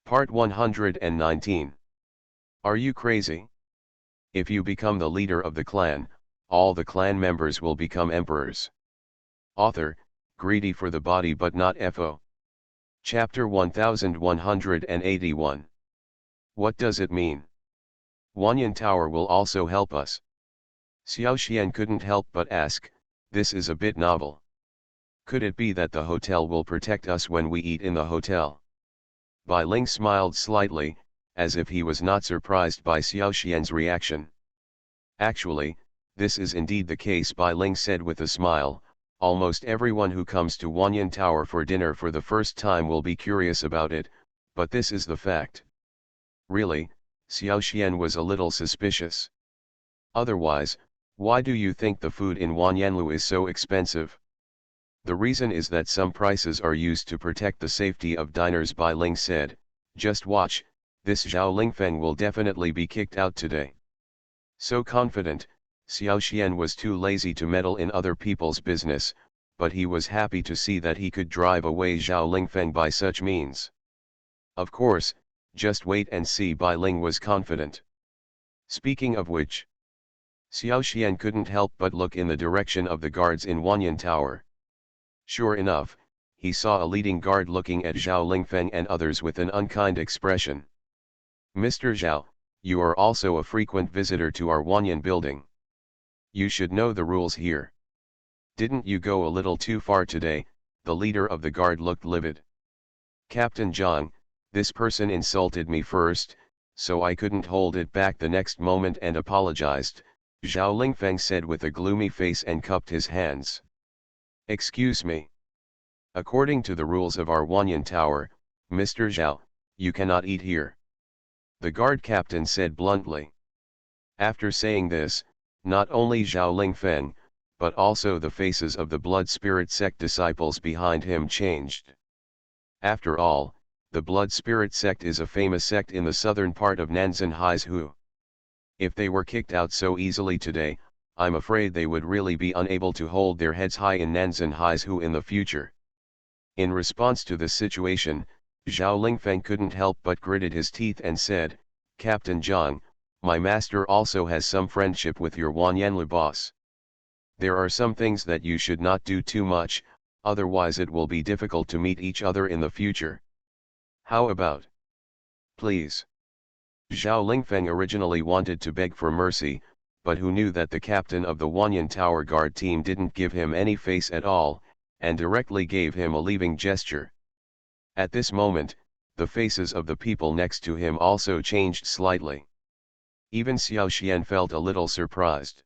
Part 119. Are you crazy? If you become the leader of the clan, all the clan members will become emperors. Author, greedy for the body but not FO. Chapter 1181. What does it mean? Wanyan Tower will also help us. Xiao Xian couldn't help but ask, this is a bit novel. Could it be that the hotel will protect us when we eat in the hotel? Bai Ling smiled slightly, as if he was not surprised by Xiao Xian's reaction. Actually, this is indeed the case, Bai Ling said with a smile. Almost everyone who comes to Wanyan Tower for dinner for the first time will be curious about it, but this is the fact. Really, Xiao Xian was a little suspicious. Otherwise, why do you think the food in Wanyanlu is so expensive? The reason is that some prices are used to protect the safety of diners, Bai Ling said. Just watch, this Zhao Lingfeng will definitely be kicked out today. So confident, Xiao Xian was too lazy to meddle in other people's business, but he was happy to see that he could drive away Zhao Lingfeng by such means. Of course, just wait and see, Bai Ling was confident. Speaking of which, Xiao Xian couldn't help but look in the direction of the guards in Wanyan Tower. Sure enough, he saw a leading guard looking at Zhao Lingfeng and others with an unkind expression. Mr. Zhao, you are also a frequent visitor to our Wanyan building. You should know the rules here. Didn't you go a little too far today? The leader of the guard looked livid. Captain Zhang, this person insulted me first, so I couldn't hold it back the next moment and apologized, Zhao Lingfeng said with a gloomy face and cupped his hands. Excuse me. According to the rules of our Wanyan Tower, Mr. Zhao, you cannot eat here. The guard captain said bluntly. After saying this, not only Zhao Lingfeng, but also the faces of the Blood Spirit sect disciples behind him changed. After all, the Blood Spirit sect is a famous sect in the southern part of Nanzan Haizhu. If they were kicked out so easily today, I'm afraid they would really be unable to hold their heads high in Nanzan Haizhu in the future. In response to this situation, Zhao Lingfeng couldn't help but gritted his teeth and said, Captain Zhang, my master also has some friendship with your Wanyanlu boss. There are some things that you should not do too much, otherwise it will be difficult to meet each other in the future. How about? Please. Zhao Lingfeng originally wanted to beg for mercy, but who knew that the captain of the Wanyan Tower guard team didn't give him any face at all, and directly gave him a leaving gesture. At this moment, the faces of the people next to him also changed slightly. Even Xiao Xian felt a little surprised.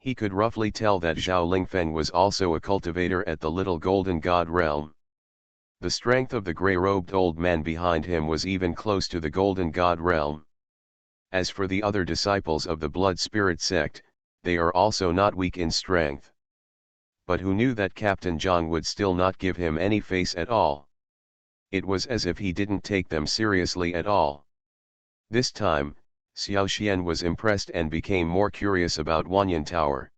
He could roughly tell that Zhao Lingfeng was also a cultivator at the Little Golden God realm. The strength of the grey-robed old man behind him was even close to the Golden God realm. As for the other disciples of the Blood Spirit sect, they are also not weak in strength. But who knew that Captain Zhang would still not give him any face at all? It was as if he didn't take them seriously at all. This time, Xiao Xian was impressed and became more curious about Wanyan Tower.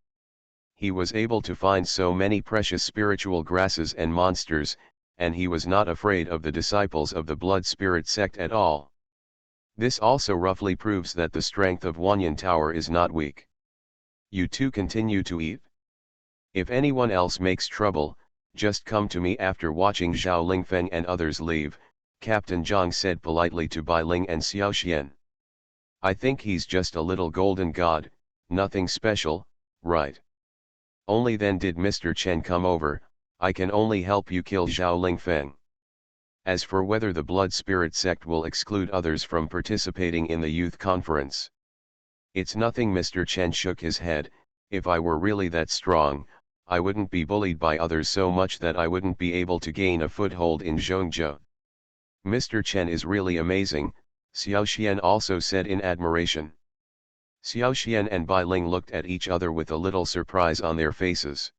He was able to find so many precious spiritual grasses and monsters, and he was not afraid of the disciples of the Blood Spirit sect at all. This also roughly proves that the strength of Wanyan Tower is not weak. You two continue to eat. If anyone else makes trouble, just come to me after watching Zhao Lingfeng and others leave, Captain Zhang said politely to Bai Ling and Xiao Xian. I think he's just a little golden god, nothing special, right? Only then did Mr. Chen come over. I can only help you kill Zhao Lingfeng. As for whether the Blood Spirit sect will exclude others from participating in the youth conference, it's nothing. Mr. Chen shook his head. If I were really that strong, I wouldn't be bullied by others so much that I wouldn't be able to gain a foothold in Zhongzhou. Mr. Chen is really amazing, Xiao Xian also said in admiration. Xiao Xian and Bai Ling looked at each other with a little surprise on their faces.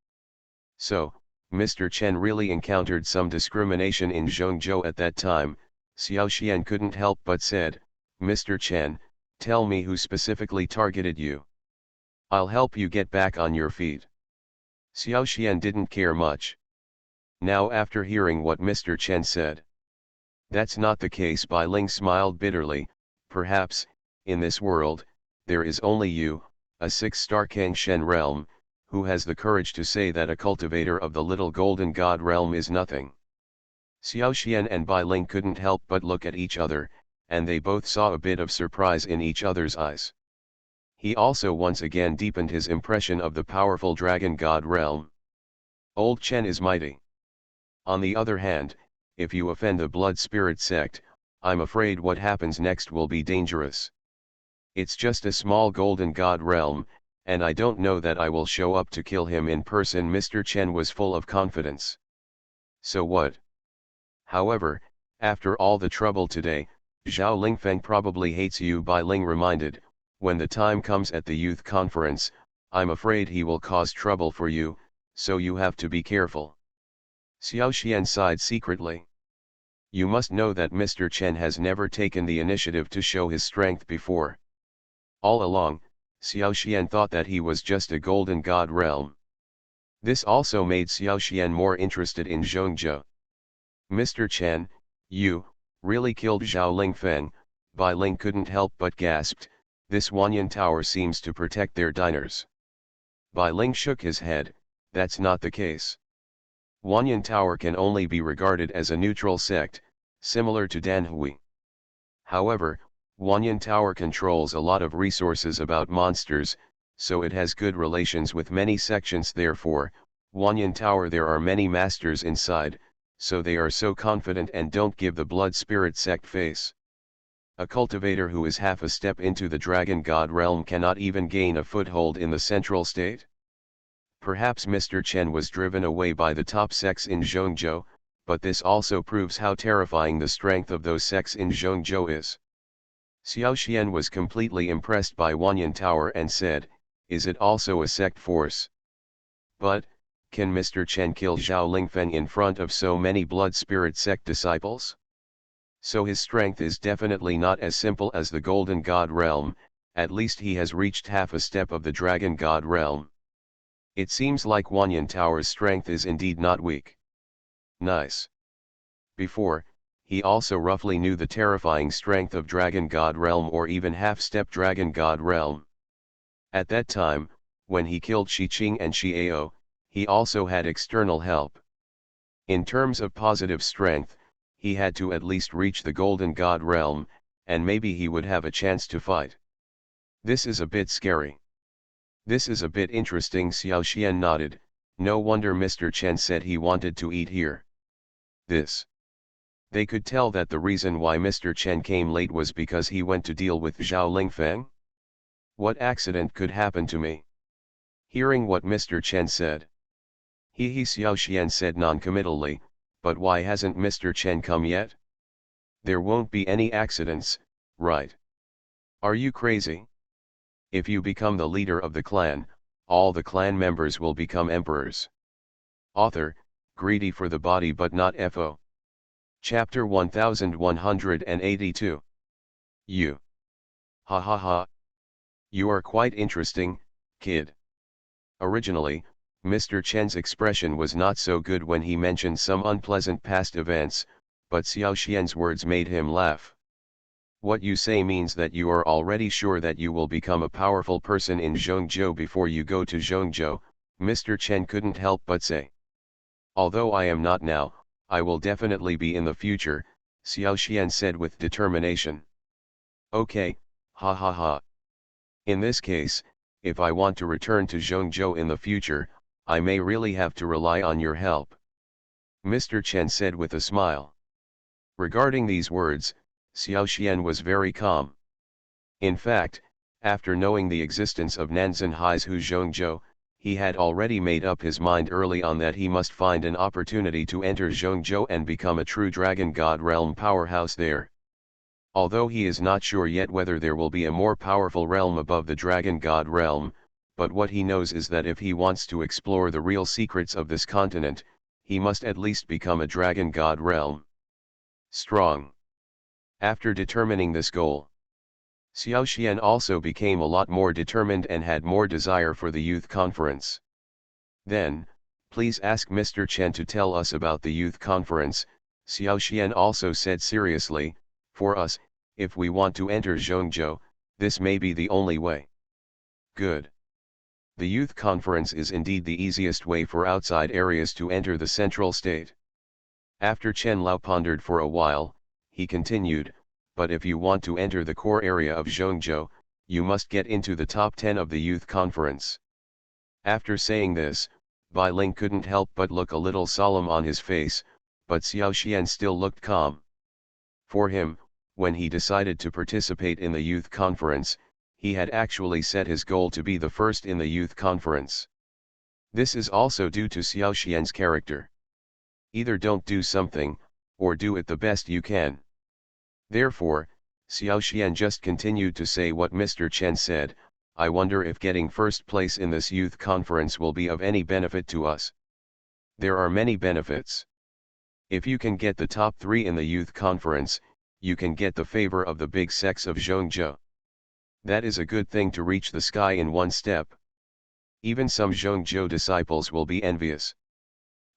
So, Mr. Chen really encountered some discrimination in Zhongzhou at that time. Xiao Xian couldn't help but said, Mr. Chen, tell me who specifically targeted you. I'll help you get back on your feet. Xiao Xian didn't care much. Now after hearing what Mr. Chen said, That's not the case. Bai Ling smiled bitterly. Perhaps, in this world, there is only you, a 6-star Kang Shen realm, who has the courage to say that a cultivator of the little golden god realm is nothing. Xiao Xian and Bai Ling couldn't help but look at each other, and they both saw a bit of surprise in each other's eyes. He also once again deepened his impression of the powerful dragon god realm. Old Chen is mighty. On the other hand, if you offend the blood spirit sect, I'm afraid what happens next will be dangerous. It's just a small golden god realm, and I don't know that I will show up to kill him in person. Mr. Chen was full of confidence. So what? However, after all the trouble today, Zhao Lingfeng probably hates you. Bai Ling reminded. When the time comes at the youth conference, I'm afraid he will cause trouble for you, so you have to be careful. Xiao Xian sighed secretly. You must know that Mr. Chen has never taken the initiative to show his strength before. All along, Xiao Xian thought that he was just a golden god realm. This also made Xiao Xian more interested in Zhongzhou. Mr. Chen, you really killed Zhao Lingfeng. Bai Ling couldn't help but gasped. This Wanyan Tower seems to protect their diners. Bai Ling shook his head. That's not the case. Wanyan Tower can only be regarded as a neutral sect, similar to Danhui. However, Wanyan Tower controls a lot of resources about monsters, so it has good relations with many sections. Therefore, Wanyan Tower there are many masters inside, so they are so confident and don't give the blood spirit sect face. A cultivator who is half a step into the dragon god realm cannot even gain a foothold in the central state? Perhaps Mr. Chen was driven away by the top sects in Zhongzhou, but this also proves how terrifying the strength of those sects in Zhongzhou is. Xiao Xian was completely impressed by Wanyan Tower and said, is it also a sect force? But, can Mr. Chen kill Zhao Lingfeng in front of so many blood spirit sect disciples? So his strength is definitely not as simple as the golden god realm, at least he has reached half a step of the dragon god realm. It seems like Wanyan Tower's strength is indeed not weak. Nice. Before, he also roughly knew the terrifying strength of dragon god realm or even half-step dragon god realm. At that time, when he killed Shi Qing and Shi Ao, he also had external help. In terms of positive strength, he had to at least reach the golden god realm, and maybe he would have a chance to fight. This is a bit scary. This is a bit interesting. Xiao Xian nodded. No wonder Mr. Chen said he wanted to eat here. They could tell that the reason why Mr. Chen came late was because he went to deal with Zhao Lingfeng. What accident could happen to me? Hearing what Mr. Chen said. Xiao Xian said non-committally, but why hasn't Mr. Chen come yet? There won't be any accidents, right? Are you crazy? If you become the leader of the clan, all the clan members will become emperors. Author, greedy for the body but not FO. Chapter 1182. You. Ha ha ha. You are quite interesting, kid. Originally, Mr. Chen's expression was not so good when he mentioned some unpleasant past events, but Xiao Xian's words made him laugh. What you say means that you are already sure that you will become a powerful person in Zhongzhou before you go to Zhongzhou, Mr. Chen couldn't help but say. Although I am not now, I will definitely be in the future, Xiao Xian said with determination. Okay, ha ha ha. In this case, if I want to return to Zhongzhou in the future, I may really have to rely on your help. Mr. Chen said with a smile. Regarding these words, Xiao Xian was very calm. In fact, after knowing the existence of Nanzan Haizu Zhongzhou, he had already made up his mind early on that he must find an opportunity to enter Zhongzhou and become a true dragon god realm powerhouse there. Although he is not sure yet whether there will be a more powerful realm above the dragon god realm, but what he knows is that if he wants to explore the real secrets of this continent, he must at least become a dragon god realm. Strong. After determining this goal, Xiao Xian also became a lot more determined and had more desire for the youth conference. Then, please ask Mr. Chen to tell us about the youth conference, Xiao Xian also said seriously, for us, if we want to enter Zhongzhou, this may be the only way. Good. The youth conference is indeed the easiest way for outside areas to enter the central state. After Chen Lao pondered for a while, he continued, but if you want to enter the core area of Zhongzhou, you must get into the top 10 of the youth conference. After saying this, Bai Ling couldn't help but look a little solemn on his face, but Xiao Xian still looked calm. For him, when he decided to participate in the youth conference, he had actually set his goal to be the first in the youth conference. This is also due to Xiao Xian's character. Either don't do something, or do it the best you can. Therefore, Xiao Xian just continued to say what Mr. Chen said, I wonder if getting first place in this youth conference will be of any benefit to us. There are many benefits. If you can get the top 3 in the youth conference, you can get the favor of the big sects of Zhongzhou. That is a good thing to reach the sky in one step. Even some Zhongzhou disciples will be envious.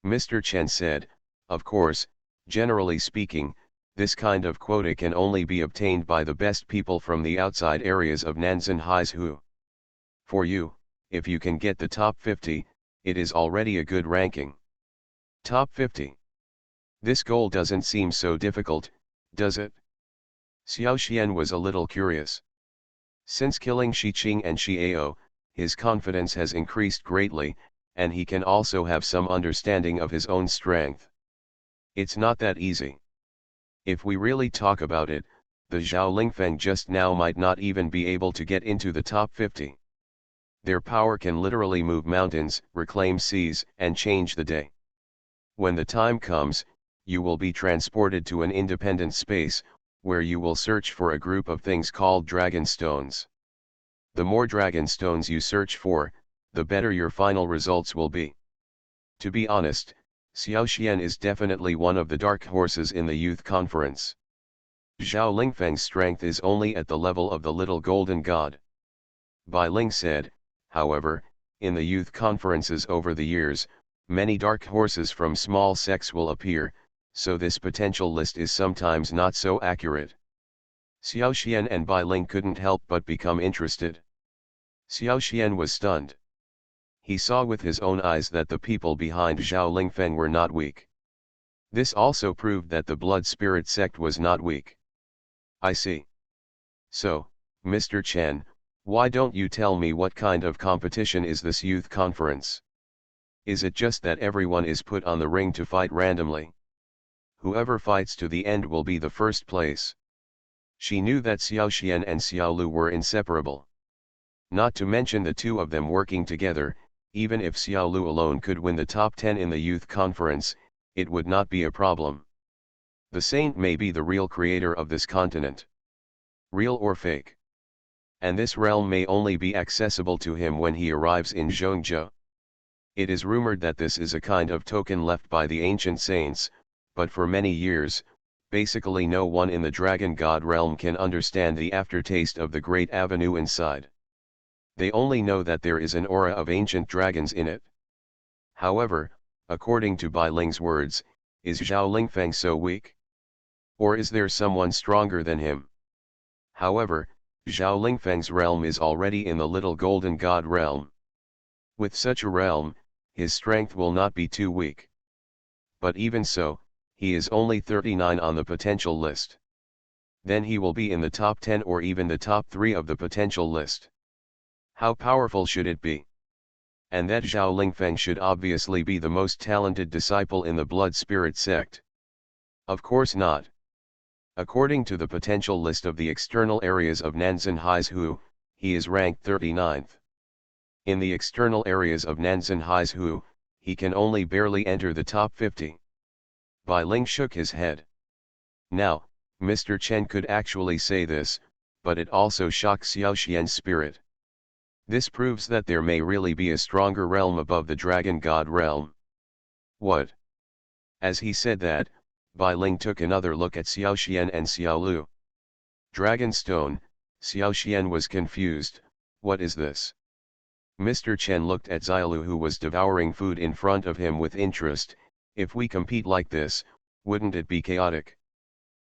Mr. Chen said, of course, generally speaking, this kind of quota can only be obtained by the best people from the outside areas of Nanzan Haizhu. For you, if you can get the top 50, it is already a good ranking. Top 50. This goal doesn't seem so difficult, does it? Xiao Xian was a little curious. Since killing Shi Qing and Shi Ao, his confidence has increased greatly, and he can also have some understanding of his own strength. It's not that easy. If we really talk about it, the Zhao Lingfeng just now might not even be able to get into the top 50. Their power can literally move mountains, reclaim seas, and change the day. When the time comes, you will be transported to an independent space, where you will search for a group of things called dragon stones. The more dragon stones you search for, the better your final results will be. To be honest, Xiao Xian is definitely one of the dark horses in the youth conference. Zhao Lingfeng's strength is only at the level of the little golden god. Bai Ling said, however, in the youth conferences over the years, many dark horses from small sects will appear, so this potential list is sometimes not so accurate. Xiao Xian and Bai Ling couldn't help but become interested. Xiao Xian was stunned. He saw with his own eyes that the people behind Zhao Lingfeng were not weak. This also proved that the blood spirit sect was not weak. I see. So, Mr. Chen, why don't you tell me what kind of competition is this youth conference? Is it just that everyone is put on the ring to fight randomly? Whoever fights to the end will be the first place. She knew that Xiao Xian and Xiao Lu were inseparable. Not to mention the two of them working together, even if Xiao Lu alone could win the top 10 in the youth conference, it would not be a problem. The saint may be the real creator of this continent. Real or fake. And this realm may only be accessible to him when he arrives in Zhongzhou. It is rumored that this is a kind of token left by the ancient saints, but for many years, basically no one in the dragon god realm can understand the aftertaste of the great avenue inside. They only know that there is an aura of ancient dragons in it. However, according to Bai Ling's words, is Zhao Lingfeng so weak? Or is there someone stronger than him? However, Zhao Lingfeng's realm is already in the little golden god realm. With such a realm, his strength will not be too weak. But even so, he is only 39 on the potential list. Then he will be in the top 10 or even the top 3 of the potential list. How powerful should it be? And that Zhao Lingfeng should obviously be the most talented disciple in the blood spirit sect. Of course not. According to the potential list of the external areas of Nanzan Haizhu, he is ranked 39th. In the external areas of Nanzan Haizhu, he can only barely enter the top 50. Bai Ling shook his head. Now, Mr. Chen could actually say this, but it also shocked Xiao Xian's spirit. This proves that there may really be a stronger realm above the dragon god realm. What? As he said that, Bai Ling took another look at Xiao Xian and Xiao Lu. Dragonstone, Xiao Xian was confused, what is this? Mr. Chen looked at Xiao Lu who was devouring food in front of him with interest. If we compete like this, Wouldn't it be chaotic?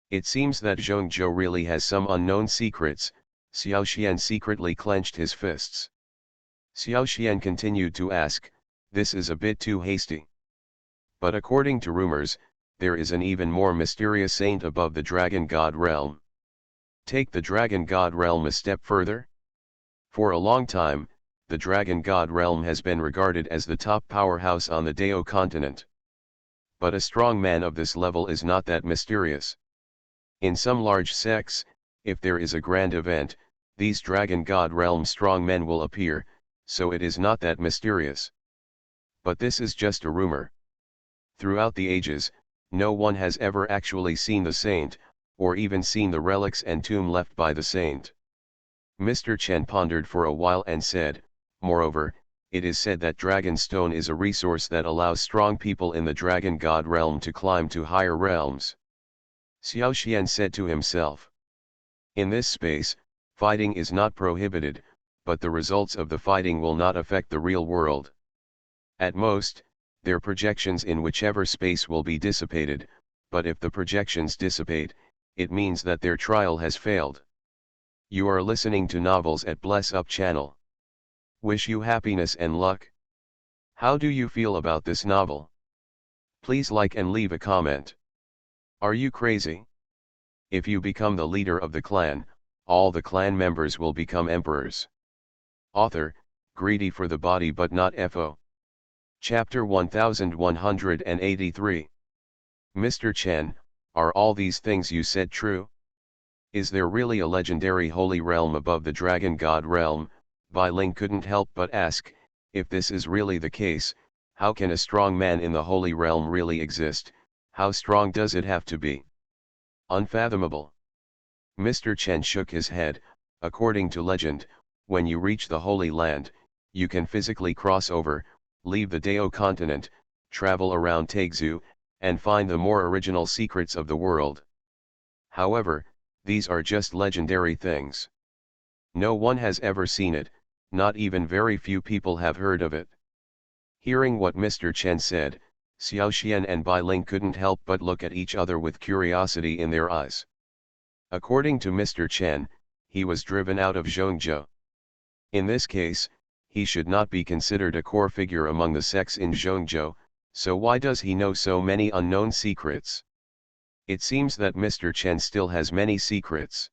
It seems that Zhongzhou really has some unknown secrets. Xiao Xian secretly clenched his fists. Xiao Xian continued to ask, this is a bit too hasty. But according to rumors, there is an even more mysterious saint above the Dragon God realm. Take the Dragon God realm a step further. For a long time, the Dragon God realm has been regarded as the top powerhouse on the Dao continent. But a strong man of this level is not that mysterious. In some large sects, if there is a grand event, these Dragon God realm strong men will appear, so it is not that mysterious. But this is just a rumor. Throughout the ages, no one has ever actually seen the saint, or even seen the relics and tomb left by the saint. Mr. Chen pondered for a while and said, moreover, it is said that Dragon Stone is a resource that allows strong people in the Dragon God realm to climb to higher realms. Xiao Xian said to himself. In this space, fighting is not prohibited, but the results of the fighting will not affect the real world. At most, their projections in whichever space will be dissipated, but if the projections dissipate, it means that their trial has failed. You are listening to Novels at Bless Up channel. Wish you happiness and luck. How do you feel about this novel? Please like and leave a comment. Are you crazy? If you become the leader of the clan, all the clan members will become emperors. Author, greedy for the body but not FO. Chapter 1183. Mr. Chen, are all these things you said true? Is there really a legendary holy realm above the Dragon God realm? Bai Ling couldn't help but ask, if this is really the case, how can a strong man in the holy realm really exist? How strong does it have to be? Unfathomable. Mr. Chen shook his head. According to legend, when you reach the Holy Land, you can physically cross over, leave the Dao continent, travel around Taizhou, and find the more original secrets of the world. However, these are just legendary things. No one has ever seen it, not even very few people have heard of it. Hearing what Mr. Chen said, Xiao Xian and Bai Ling couldn't help but look at each other with curiosity in their eyes. According to Mr. Chen, he was driven out of Zhongzhou. In this case, he should not be considered a core figure among the sects in Zhongzhou, so why does he know so many unknown secrets? It seems that Mr. Chen still has many secrets.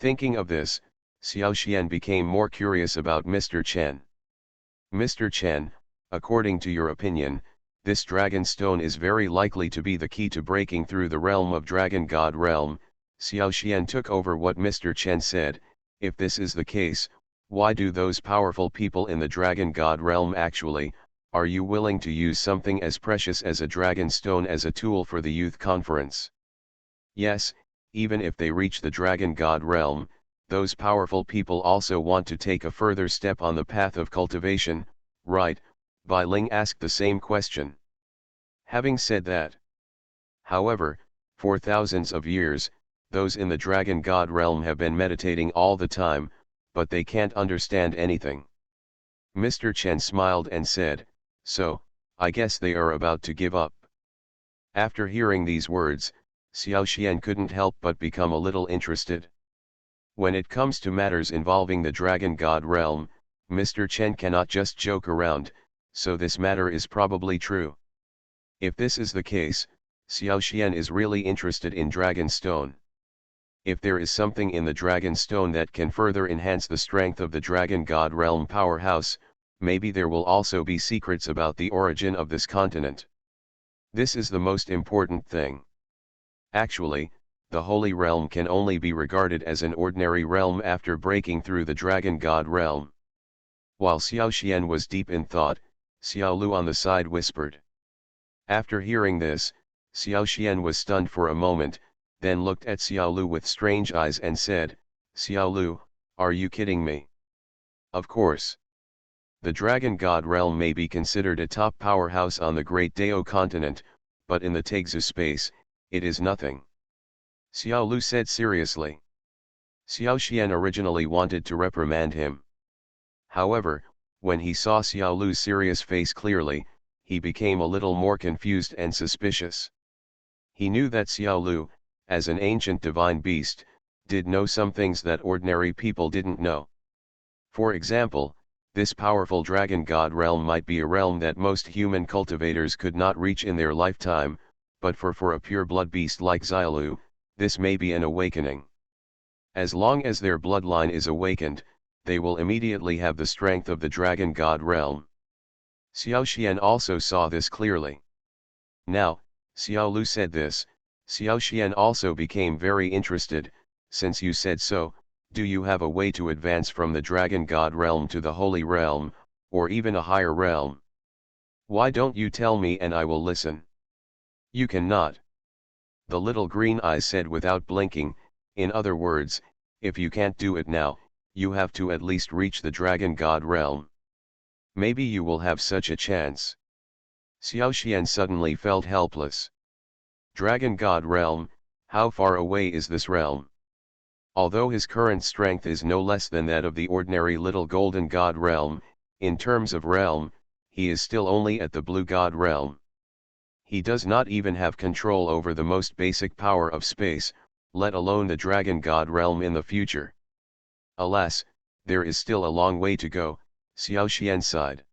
Thinking of this, Xiao Xian became more curious about Mr. Chen. Mr. Chen, according to your opinion, this Dragon Stone is very likely to be the key to breaking through the realm of Dragon God realm. Xiao Xian took over what Mr. Chen said. If this is the case, why do those powerful people in the Dragon God realm actually, are you willing to use something as precious as a Dragon Stone as a tool for the youth conference? Yes, even if they reach the Dragon God realm, those powerful people also want to take a further step on the path of cultivation, right? Bai Ling asked the same question. Having said that, however, for thousands of years, those in the Dragon God realm have been meditating all the time, but they can't understand anything. Mr. Chen smiled and said, so, I guess they are about to give up. After hearing these words, Xiao Xian couldn't help but become a little interested. When it comes to matters involving the Dragon God realm, Mr. Chen cannot just joke around, so this matter is probably true. If this is the case, Xiao Xian is really interested in Dragon Stone. If there is something in the Dragon Stone that can further enhance the strength of the Dragon God realm powerhouse, maybe there will also be secrets about the origin of this continent. This is the most important thing. Actually, the Holy Realm can only be regarded as an ordinary realm after breaking through the Dragon God realm. While Xiao Xian was deep in thought, Xiao Lu on the side whispered. After hearing this, Xiao Xian was stunned for a moment, then looked at Xiao Lu with strange eyes and said, Xiao Lu, are you kidding me? Of course. The Dragon God realm may be considered a top powerhouse on the Great Dao continent, but in the Taizhou space, it is nothing. Xiao Lu said seriously. Xiao Xian originally wanted to reprimand him. However, when he saw Xiao Lu's serious face clearly, he became a little more confused and suspicious. He knew that Xiao Lu, as an ancient divine beast, did know some things that ordinary people didn't know. For example, this powerful dragon god realm might be a realm that most human cultivators could not reach in their lifetime, but for a pure blood beast like Xiaolu, this may be an awakening. As long as their bloodline is awakened, they will immediately have the strength of the dragon god realm. Xiao Xian also saw this clearly. Now, Xiao Lu said this, Xiao Xian also became very interested. Since you said so, do you have a way to advance from the dragon god realm to the holy realm, or even a higher realm? Why don't you tell me and I will listen? You cannot. The little green eyes said without blinking. In other words, if you can't do it now, you have to at least reach the dragon god realm. Maybe you will have such a chance. Xiao Xian suddenly felt helpless. Dragon god realm, how far away is this realm? Although his current strength is no less than that of the ordinary little golden god realm, in terms of realm, he is still only at the blue god realm. He does not even have control over the most basic power of space, let alone the dragon god realm in the future. Alas, there is still a long way to go, Xiao Xian sighed.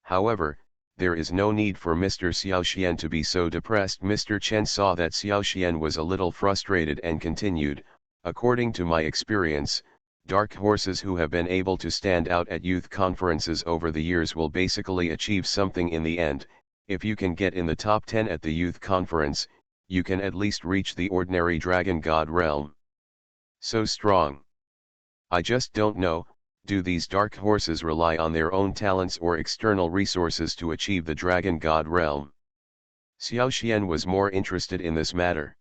However, there is no need for Mr. Xiao Xian to be so depressed. Mr. Chen saw that Xiao Xian was a little frustrated and continued, according to my experience, dark horses who have been able to stand out at youth conferences over the years will basically achieve something in the end. If you can get in the top 10 at the youth conference, you can at least reach the ordinary dragon god realm. So strong. I just don't know, do these dark horses rely on their own talents or external resources to achieve the dragon god realm? Xiao Xian was more interested in this matter.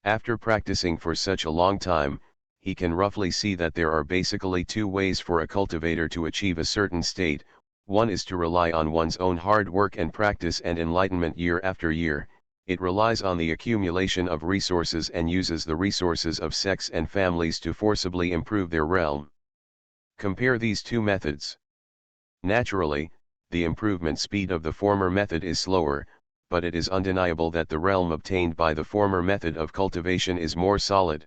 After practicing for such a long time, he can roughly see that there are basically two ways for a cultivator to achieve a certain state. One is to rely on one's own hard work and practice and enlightenment year after year. It relies on the accumulation of resources and uses the resources of sects and families to forcibly improve their realm. Compare these two methods. Naturally, the improvement speed of the former method is slower, but it is undeniable that the realm obtained by the former method of cultivation is more solid.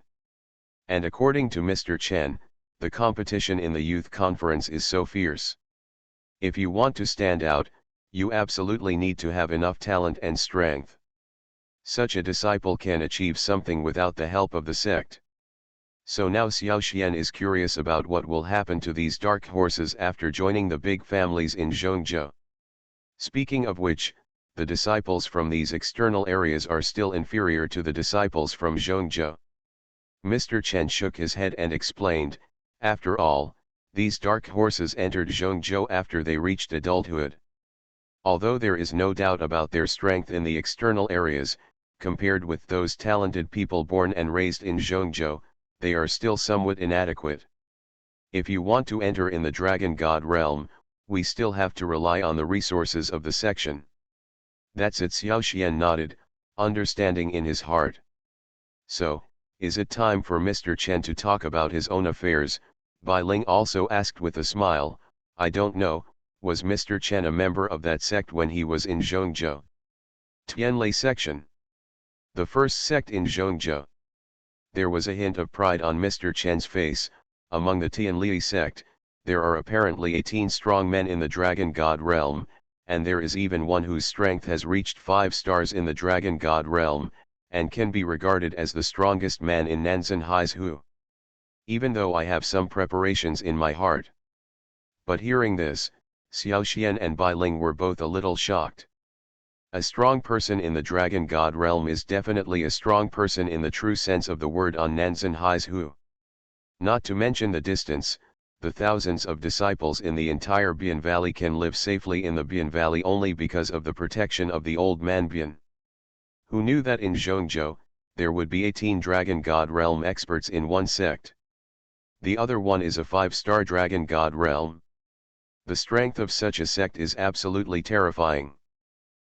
And according to Mr. Chen, the competition in the youth conference is so fierce. If you want to stand out, you absolutely need to have enough talent and strength. Such a disciple can achieve something without the help of the sect. So now Xiao Xian is curious about what will happen to these dark horses after joining the big families in Zhongzhou. Speaking of which, the disciples from these external areas are still inferior to the disciples from Zhongzhou. Mr. Chen shook his head and explained, after all, these dark horses entered Zhongzhou after they reached adulthood. Although there is no doubt about their strength in the external areas, compared with those talented people born and raised in Zhongzhou, they are still somewhat inadequate. If you want to enter in the dragon god realm, we still have to rely on the resources of the section. That's it. Xiao Xian nodded, understanding in his heart. So, is it time for Mr. Chen to talk about his own affairs? Bai Ling also asked with a smile. I don't know, was Mr. Chen a member of that sect when he was in Zhongzhou? Tianlei section. The first sect in Zhongzhou. There was a hint of pride on Mr. Chen's face. Among the Tianlei sect, there are apparently 18 strong men in the dragon god realm, and there is even one whose strength has reached 5 stars in the dragon god realm, and can be regarded as the strongest man in Nanzan Haizu. Even though I have some preparations in my heart. But hearing this, Xiao Xian and Bai Ling were both a little shocked. A strong person in the dragon god realm is definitely a strong person in the true sense of the word on Nanzan Haizu. Not to mention the distance, the thousands of disciples in the entire Bian Valley can live safely in the Bian Valley only because of the protection of the old man Bian. Who knew that in Zhongzhou, there would be 18 dragon god realm experts in one sect? The other one is a 5-star dragon god realm. The strength of such a sect is absolutely terrifying.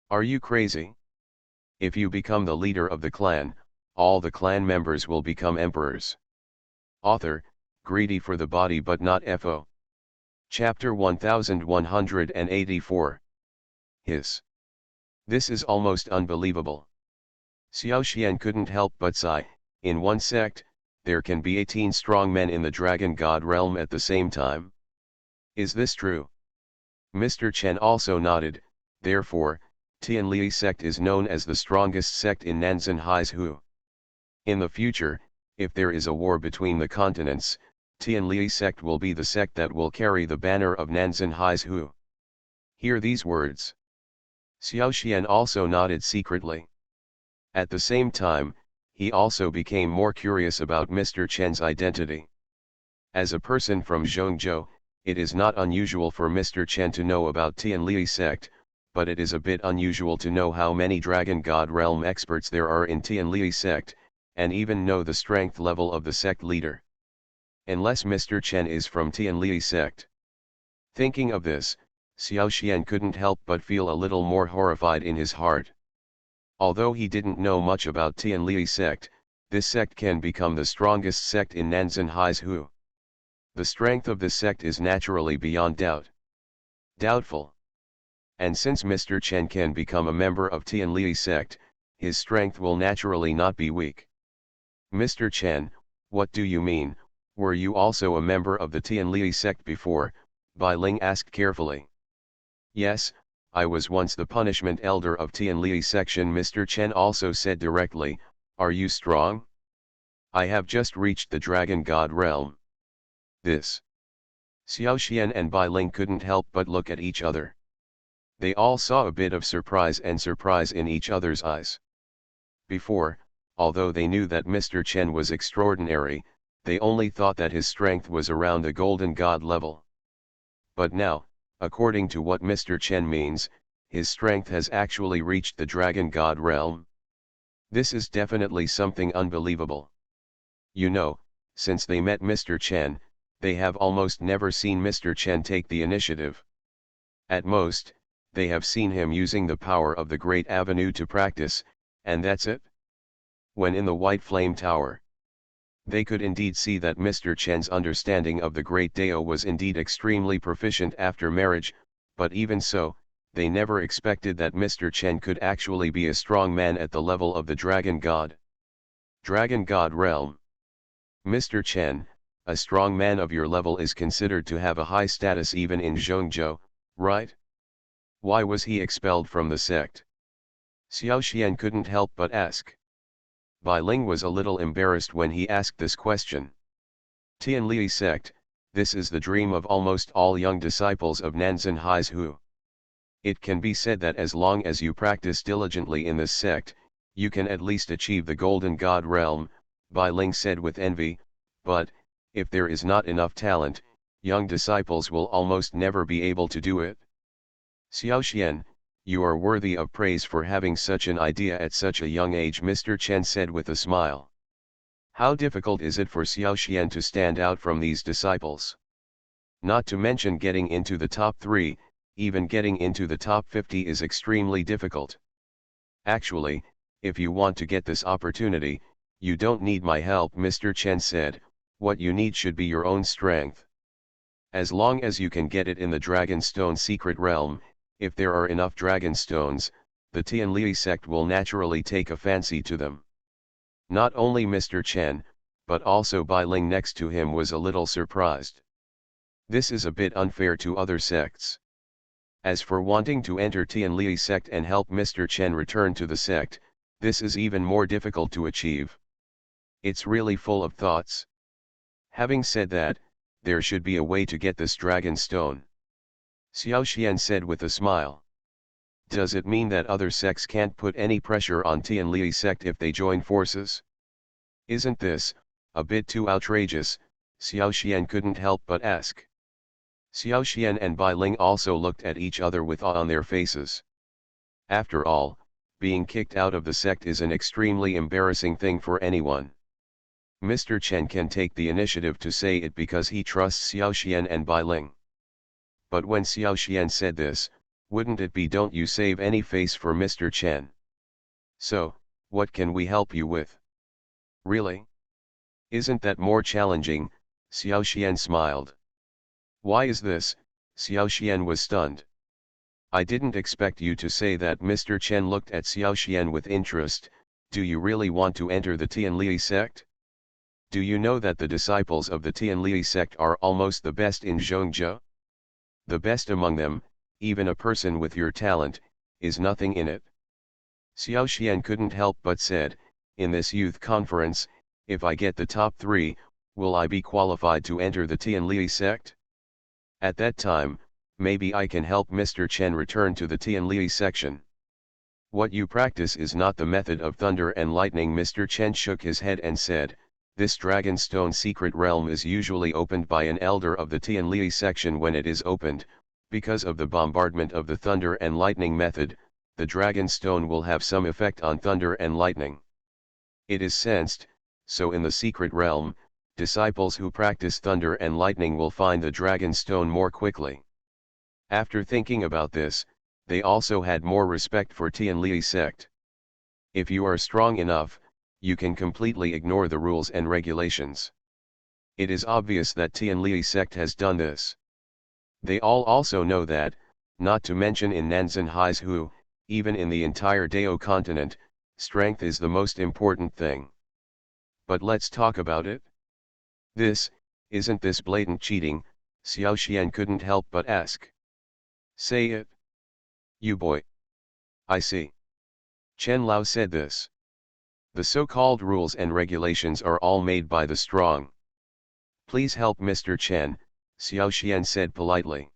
Are you crazy? If you become the leader of the clan, all the clan members will become emperors. Author, greedy for the body but not FO. Chapter 1184. This is almost unbelievable. Xiao Xian couldn't help but sigh. In one sect, there can be 18 strong men in the dragon god realm at the same time. Is this true? Mr. Chen also nodded. Therefore, Tianli sect is known as the strongest sect in Nanzan Haizu. In the future, if there is a war between the continents, Tianli sect will be the sect that will carry the banner of Nanzan Haizu. Hear these words. Xiao Xian also nodded secretly. At the same time, he also became more curious about Mr. Chen's identity. As a person from Zhongzhou, it is not unusual for Mr. Chen to know about Tianli sect, but it is a bit unusual to know how many Dragon God realm experts there are in Tianli sect, and even know the strength level of the sect leader. Unless Mr. Chen is from Tianli sect. Thinking of this, Xiao Xian couldn't help but feel a little more horrified in his heart. Although he didn't know much about Tianli sect, this sect can become the strongest sect in Nanzan Haizu. The strength of this sect is naturally beyond doubt. Doubtful. And since Mr. Chen can become a member of Tianli sect, his strength will naturally not be weak. Mr. Chen, what do you mean? Were you also a member of the Tianli sect before? Bai Ling asked carefully. Yes, I was once the punishment elder of Tianli section. Mr. Chen also said directly. Are you strong? I have just reached the dragon god realm. This. Xiao Xian and Bai Ling couldn't help but look at each other. They all saw a bit of surprise in each other's eyes. Before, although they knew that Mr. Chen was extraordinary, they only thought that his strength was around the golden god level. But now, according to what Mr. Chen means, his strength has actually reached the dragon god realm. This is definitely something unbelievable. You know, since they met Mr. Chen, they have almost never seen Mr. Chen take the initiative. At most, they have seen him using the power of the Great Avenue to practice, and that's it. When in the White Flame Tower, they could indeed see that Mr. Chen's understanding of the Great Dao was indeed extremely proficient after marriage, but even so, they never expected that Mr. Chen could actually be a strong man at the level of the Dragon God. Dragon God realm. Mr. Chen, a strong man of your level is considered to have a high status even in Zhongzhou, right? Why was he expelled from the sect? Xiao Xian couldn't help but ask. Bai Ling was a little embarrassed when he asked this question. Tianli sect, this is the dream of almost all young disciples of Nanzan Haizu. It can be said that as long as you practice diligently in this sect, you can at least achieve the golden god realm, Bai Ling said with envy, but, if there is not enough talent, young disciples will almost never be able to do it. Xiao Xian, you are worthy of praise for having such an idea at such a young age, Mr. Chen said with a smile. How difficult is it for Xiao Xian to stand out from these disciples? Not to mention getting into the top 3, even getting into the top 50 is extremely difficult. Actually, if you want to get this opportunity, you don't need my help, Mr. Chen said, what you need should be your own strength. As long as you can get it in the Dragonstone secret realm, if there are enough dragon stones, the Tianli sect will naturally take a fancy to them. Not only Mr. Chen, but also Bai Ling next to him was a little surprised. This is a bit unfair to other sects. As for wanting to enter Tianli sect and help Mr. Chen return to the sect, this is even more difficult to achieve. It's really full of thoughts. Having said that, there should be a way to get this dragon stone. Xiao Xian said with a smile. Does it mean that other sects can't put any pressure on Tianli sect if they join forces? Isn't this a bit too outrageous? Xiao Xian couldn't help but ask. Xiao Xian and Bai Ling also looked at each other with awe on their faces. After all, being kicked out of the sect is an extremely embarrassing thing for anyone. Mr. Chen can take the initiative to say it because he trusts Xiao Xian and Bai Ling. But when Xiao Xian said this, wouldn't it be don't you save any face for Mr. Chen? So, what can we help you with? Really? Isn't that more challenging? Xiao Xian smiled. Why is this? Xiao Xian was stunned. I didn't expect you to say that. Mr. Chen looked at Xiao Xian with interest. Do you really want to enter the Tianli sect? Do you know that the disciples of the Tianli sect are almost the best in Zhongzhou? The best among them, even a person with your talent, is nothing in it. Xiao Xian couldn't help but said, in this youth conference, if I get the top 3, will I be qualified to enter the Tianli sect? At that time, maybe I can help Mr. Chen return to the Tianli section. What you practice is not the method of thunder and lightning. Mr. Chen shook his head and said, this dragon stone secret realm is usually opened by an elder of the Tianli section. When it is opened, because of the bombardment of the thunder and lightning method, the dragon stone will have some effect on thunder and lightning. It is sensed, so in the secret realm, disciples who practice thunder and lightning will find the dragon stone more quickly. After thinking about this, they also had more respect for Tianli sect. If you are strong enough, you can completely ignore the rules and regulations. It is obvious that Tianli sect has done this. They all also know that, not to mention in Nanzan Haizhu, even in the entire Dao continent, strength is the most important thing. But let's talk about it. Isn't this blatant cheating? Xiao Xian couldn't help but ask. Say it. You boy. I see. Chen Lao said this. The so-called rules and regulations are all made by the strong. Please help Mr. Chen, Xiao Xian said politely.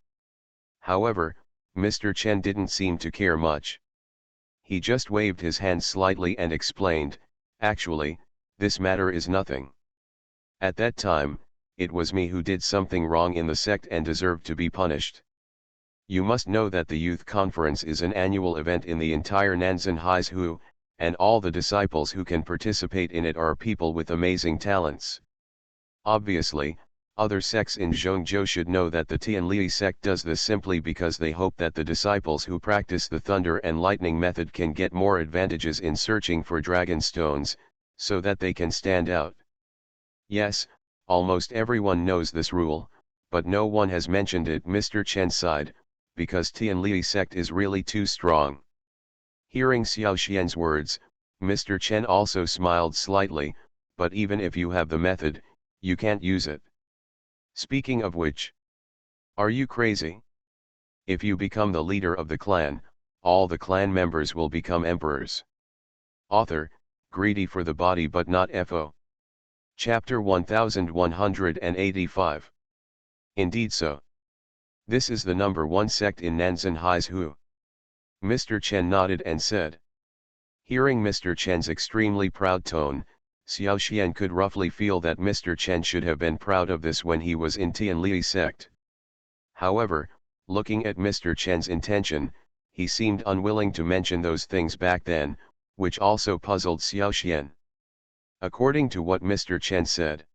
However, Mr. Chen didn't seem to care much. He just waved his hand slightly and explained, actually, this matter is nothing. At that time, it was me who did something wrong in the sect and deserved to be punished. You must know that the youth conference is an annual event in the entire Nanzan Haizhu, and all the disciples who can participate in it are people with amazing talents. Obviously, other sects in Zhongzhou should know that the Tianli sect does this simply because they hope that the disciples who practice the thunder and lightning method can get more advantages in searching for dragon stones, so that they can stand out. Yes, almost everyone knows this rule, but no one has mentioned it. Mr. Chen sighed, because Tianli sect is really too strong. Hearing Xiao Xian's words, Mr. Chen also smiled slightly, but even if you have the method, you can't use it. Speaking of which, are you crazy? If you become the leader of the clan, all the clan members will become emperors. Author, greedy for the body but not FO. Chapter 1185. Indeed so. This is the number 1 sect in Nanzan Haizhu. Mr. Chen nodded and said. Hearing Mr. Chen's extremely proud tone, Xiao Xian could roughly feel that Mr. Chen should have been proud of this when he was in Tianli sect. However, looking at Mr. Chen's intention, he seemed unwilling to mention those things back then, which also puzzled Xiao Xian. According to what Mr. Chen said,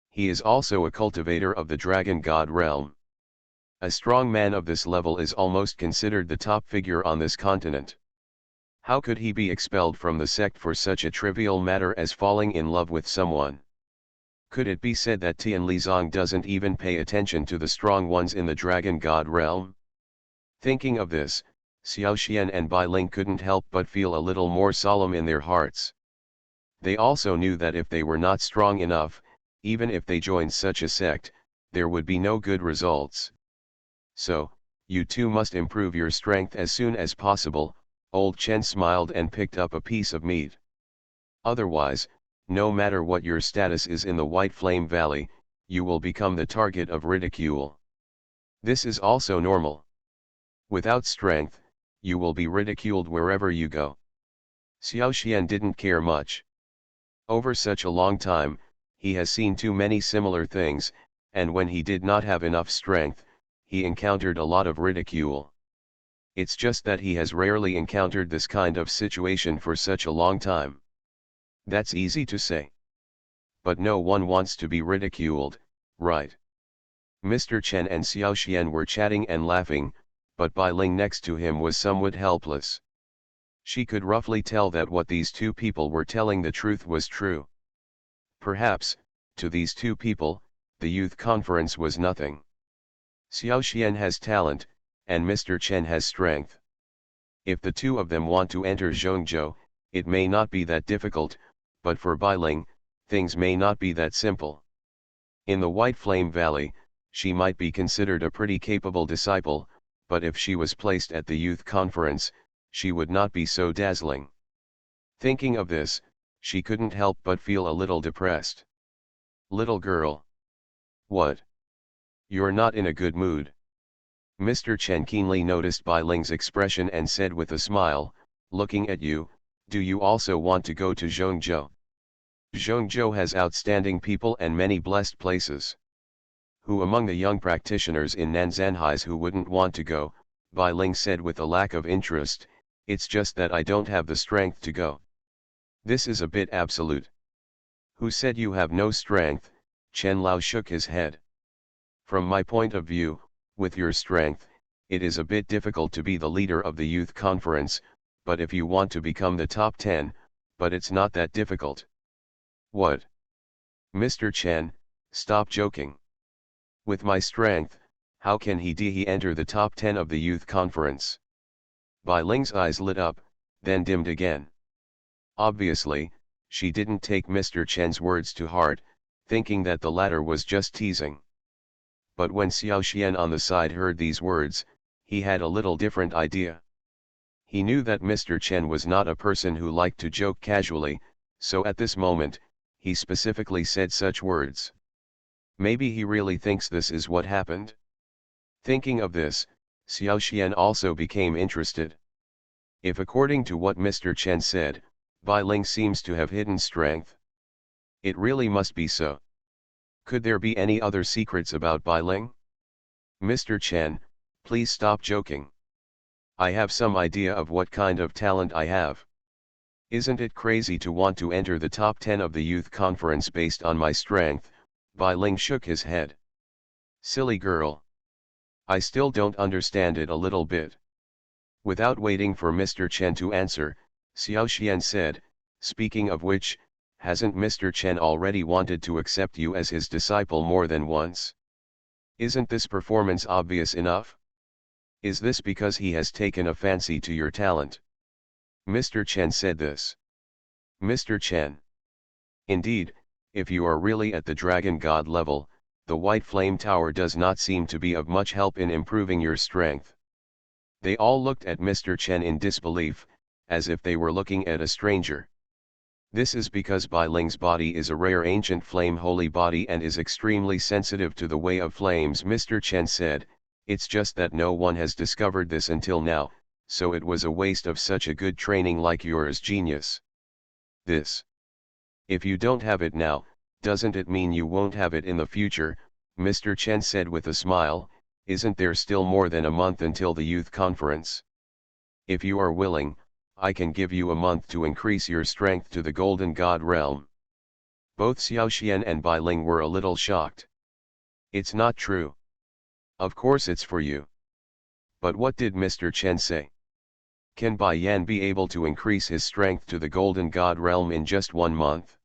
he is also a cultivator of the dragon god realm. A strong man of this level is almost considered the top figure on this continent. How could he be expelled from the sect for such a trivial matter as falling in love with someone? Could it be said that Tianlizong doesn't even pay attention to the strong ones in the dragon god realm? Thinking of this, Xiao Xian and Bai Ling couldn't help but feel a little more solemn in their hearts. They also knew that if they were not strong enough, even if they joined such a sect, there would be no good results. So, you too must improve your strength as soon as possible. Old Chen smiled and picked up a piece of meat. Otherwise, no matter what your status is in the White Flame Valley, you will become the target of ridicule. This is also normal. Without strength, you will be ridiculed wherever you go. Xiao Xian didn't care much. Over such a long time, he has seen too many similar things, and when he did not have enough strength, he encountered a lot of ridicule. It's just that he has rarely encountered this kind of situation for such a long time. That's easy to say. But no one wants to be ridiculed, right? Mr. Chen and Xiao Xian were chatting and laughing, but Bai Ling next to him was somewhat helpless. She could roughly tell that what these two people were telling the truth was true. Perhaps, to these two people, the youth conference was nothing. Xiao Xian has talent, and Mr. Chen has strength. If the two of them want to enter Zhongzhou, it may not be that difficult, but for Bai Ling, things may not be that simple. In the White Flame Valley, she might be considered a pretty capable disciple, but if she was placed at the youth conference, she would not be so dazzling. Thinking of this, she couldn't help but feel a little depressed. Little girl. What? You're not in a good mood. Mr. Chen keenly noticed Bai Ling's expression and said with a smile, looking at you, do you also want to go to Zhongzhou? Zhongzhou has outstanding people and many blessed places. Who among the young practitioners in Nanzanhais who wouldn't want to go? Bai Ling said with a lack of interest, it's just that I don't have the strength to go. This is a bit absolute. Who said you have no strength? Chen Lao shook his head. From my point of view, with your strength, it is a bit difficult to be the leader of the youth conference, but if you want to become the top 10, but it's not that difficult. What? Mr. Chen, stop joking. With my strength, how can he enter the top 10 of the youth conference? Bai Ling's eyes lit up, then dimmed again. Obviously, she didn't take Mr. Chen's words to heart, thinking that the latter was just teasing. But when Xiao Xian on the side heard these words, he had a little different idea. He knew that Mr. Chen was not a person who liked to joke casually, so at this moment, he specifically said such words. Maybe he really thinks this is what happened? Thinking of this, Xiao Xian also became interested. If according to what Mr. Chen said, Bai Ling seems to have hidden strength, it really must be so. Could there be any other secrets about Bai Ling? Mr. Chen, please stop joking. I have some idea of what kind of talent I have. Isn't it crazy to want to enter the top 10 of the youth conference based on my strength? Bai Ling shook his head. Silly girl. I still don't understand it a little bit. Without waiting for Mr. Chen to answer, Xiao Xian said, speaking of which, hasn't Mr. Chen already wanted to accept you as his disciple more than once? Isn't this performance obvious enough? Is this because he has taken a fancy to your talent? Mr. Chen said this. Mr. Chen. Indeed, if you are really at the Dragon God level, the White Flame Tower does not seem to be of much help in improving your strength. They all looked at Mr. Chen in disbelief, as if they were looking at a stranger. This is because Bai Ling's body is a rare ancient flame holy body and is extremely sensitive to the way of flames. Mr. Chen said, it's just that no one has discovered this until now, so it was a waste of such a good training like yours, genius. This. If you don't have it now, doesn't it mean you won't have it in the future? Mr. Chen said with a smile, isn't there still more than a month until the youth conference? If you are willing, I can give you a month to increase your strength to the Golden God realm. Both Xiao Xian and Bai Ling were a little shocked. It's not true. Of course it's for you. But what did Mr. Chen say? Can Bai Yan be able to increase his strength to the Golden God realm in just 1 month?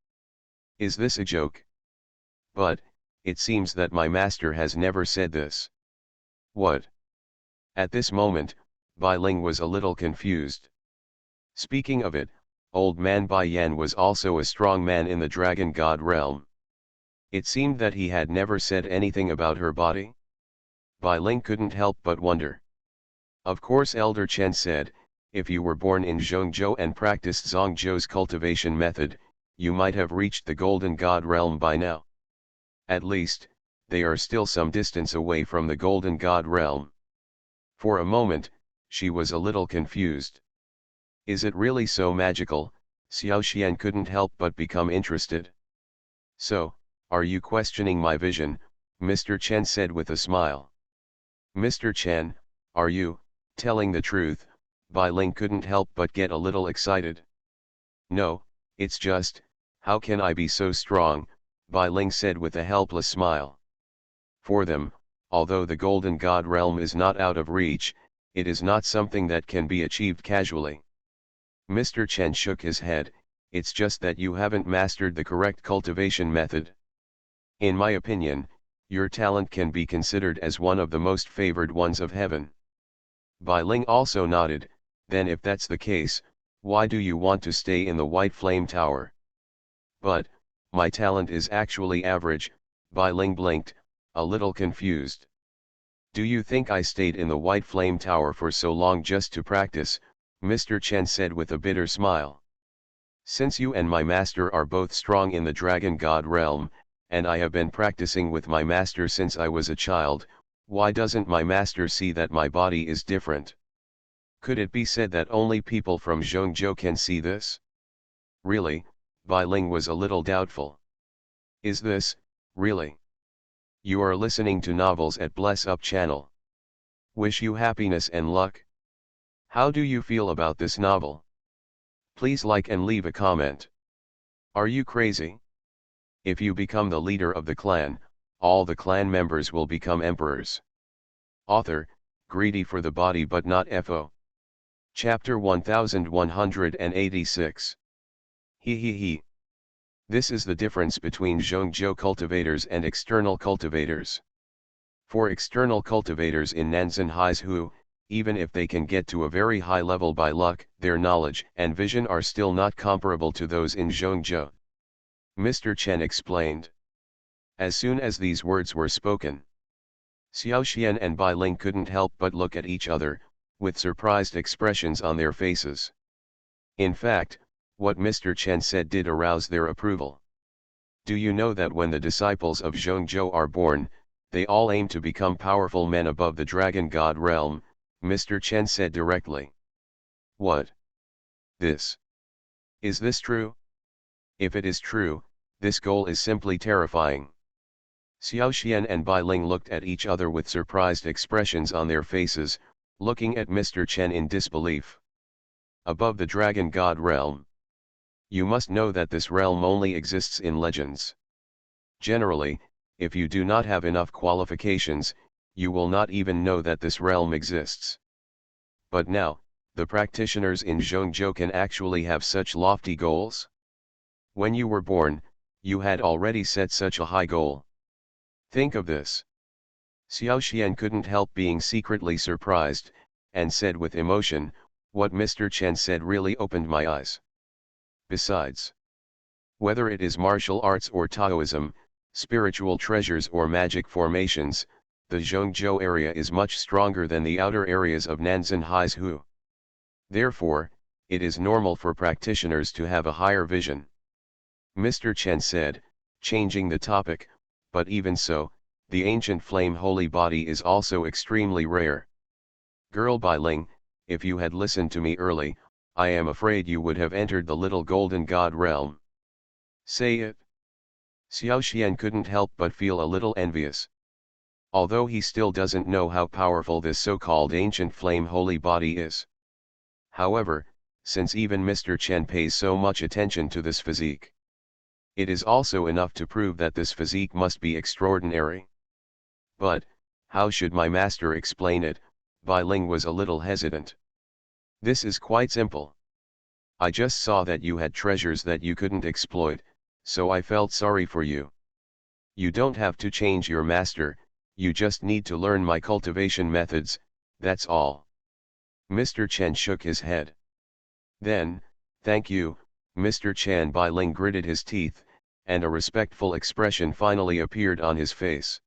Is this a joke? But, it seems that my master has never said this. What? At this moment, Bai Ling was a little confused. Speaking of it, old man Bai Yan was also a strong man in the Dragon God realm. It seemed that he had never said anything about her body. Bai Ling couldn't help but wonder. Of course, Elder Chen said, if you were born in Zhongzhou and practiced Zhongzhou's cultivation method, you might have reached the Golden God realm by now. At least, they are still some distance away from the Golden God realm. For a moment, she was a little confused. Is it really so magical? Xiao Xian couldn't help but become interested. So, are you questioning my vision? Mr. Chen said with a smile. Mr. Chen, are you telling the truth? Bai Ling couldn't help but get a little excited. No, it's just, how can I be so strong? Bai Ling said with a helpless smile. For them, although the Golden God realm is not out of reach, it is not something that can be achieved casually. Mr. Chen shook his head, it's just that you haven't mastered the correct cultivation method. In my opinion, your talent can be considered as one of the most favored ones of heaven. Bai Ling also nodded, then if that's the case, Why do you want to stay in the White Flame Tower? But, my talent is actually average, Bai Ling blinked, a little confused. Do you think I stayed in the White Flame Tower for so long just to practice? Mr. Chen said with a bitter smile. Since you and my master are both strong in the Dragon God realm, and I have been practicing with my master since I was a child, why doesn't my master see that my body is different? Could it be said that only people from Zhongzhou can see this? Really, Bai Ling was a little doubtful. Is this, really? You are listening to novels at Bless Up channel. Wish you happiness and luck. How do you feel about this novel? Please like and leave a comment. Are you crazy? If you become the leader of the clan, all the clan members will become emperors. Author, greedy for the body but not FO. Chapter 1186. He. This is the difference between Zhongzhou cultivators and external cultivators. For external cultivators in Nanzan Hu, even if they can get to a very high level by luck, their knowledge and vision are still not comparable to those in Zhongzhou. Mr. Chen explained. As soon as these words were spoken, Xiao Xian and Bai Ling couldn't help but look at each other, with surprised expressions on their faces. In fact, what Mr. Chen said did arouse their approval. Do you know that when the disciples of Zhongzhou are born, they all aim to become powerful men above the Dragon God realm? Mr. Chen said directly. What? This? Is this true? If it is true, this goal is simply terrifying. Xiao Xian and Bai Ling looked at each other with surprised expressions on their faces, looking at Mr. Chen in disbelief. Above the Dragon God realm. You must know that this realm only exists in legends. Generally, if you do not have enough qualifications, you will not even know that this realm exists. But now, the practitioners in Zhongzhou can actually have such lofty goals? When you were born, you had already set such a high goal. Think of this. Xiao Xian couldn't help being secretly surprised, and said with emotion, what Mr. Chen said really opened my eyes. Besides, whether it is martial arts or Taoism, spiritual treasures or magic formations, the Zhongzhou area is much stronger than the outer areas of Nanzan Hu. Therefore, it is normal for practitioners to have a higher vision. Mr. Chen said, changing the topic, but even so, the ancient flame holy body is also extremely rare. Girl Bai Ling, if you had listened to me early, I am afraid you would have entered the little golden god realm. Say it. Xiao Xian couldn't help but feel a little envious. Although he still doesn't know how powerful this so-called ancient flame holy body is. However, since even Mr. Chen pays so much attention to this physique, it is also enough to prove that this physique must be extraordinary. But, how should my master explain it? Bai Ling was a little hesitant. This is quite simple. I just saw that you had treasures that you couldn't exploit, so I felt sorry for you. You don't have to change your master, you just need to learn my cultivation methods, that's all. Mr. Chen shook his head. Then, thank you, Mr. Chen. Bai Ling gritted his teeth, and a respectful expression finally appeared on his face.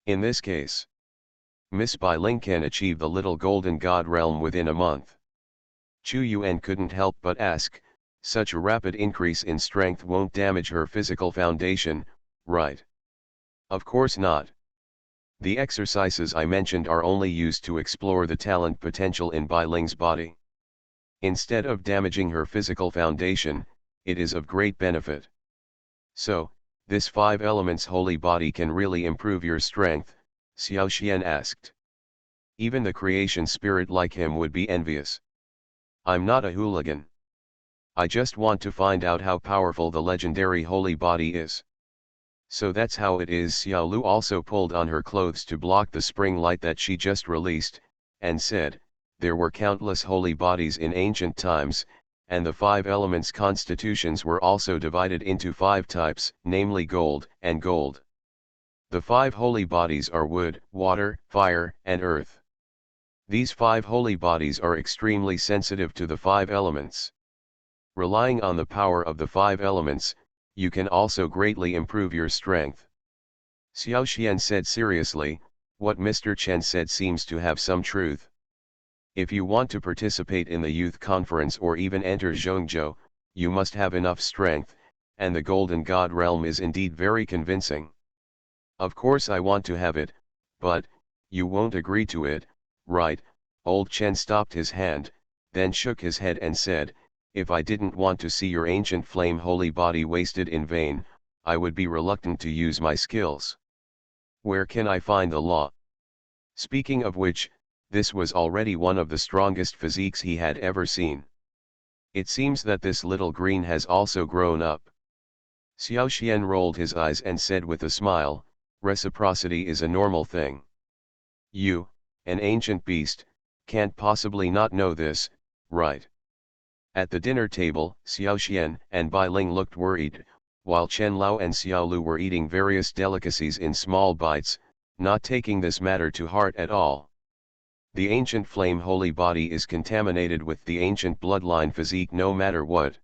In this case, Miss Bai Ling can achieve the little golden god realm within a month. Chu Yuan couldn't help but ask, such a rapid increase in strength won't damage her physical foundation, right? Of course not. The exercises I mentioned are only used to explore the talent potential in Bai Ling's body. Instead of damaging her physical foundation, it is of great benefit. So, this 5 elements holy body can really improve your strength, Xiao Xian asked. Even the creation spirit like him would be envious. I'm not a hooligan. I just want to find out how powerful the legendary holy body is. So that's how it is. Xiao Lu also pulled on her clothes to block the spring light that she just released, and said, there were countless holy bodies in ancient times, and the 5 elements constitutions were also divided into 5 types, namely gold and gold. The 5 holy bodies are wood, water, fire, and earth. These 5 holy bodies are extremely sensitive to the 5 elements. Relying on the power of the 5 elements, you can also greatly improve your strength. Xiao Xian said seriously, what Mr. Chen said seems to have some truth. If you want to participate in the youth conference or even enter Zhongzhou, you must have enough strength, and the Golden God realm is indeed very convincing. Of course I want to have it, but, you won't agree to it, right? Old Chen stopped his hand, then shook his head and said, if I didn't want to see your ancient flame holy body wasted in vain, I would be reluctant to use my skills. Where can I find the law? Speaking of which, this was already one of the strongest physiques he had ever seen. It seems that this little green has also grown up. Xiao Xian rolled his eyes and said with a smile, reciprocity is a normal thing. You, an ancient beast, can't possibly not know this, right? At the dinner table, Xiao Xian and Bai Ling looked worried, while Chen Lao and Xiao Lu were eating various delicacies in small bites, not taking this matter to heart at all. The ancient flame holy body is contaminated with the ancient bloodline physique no matter what.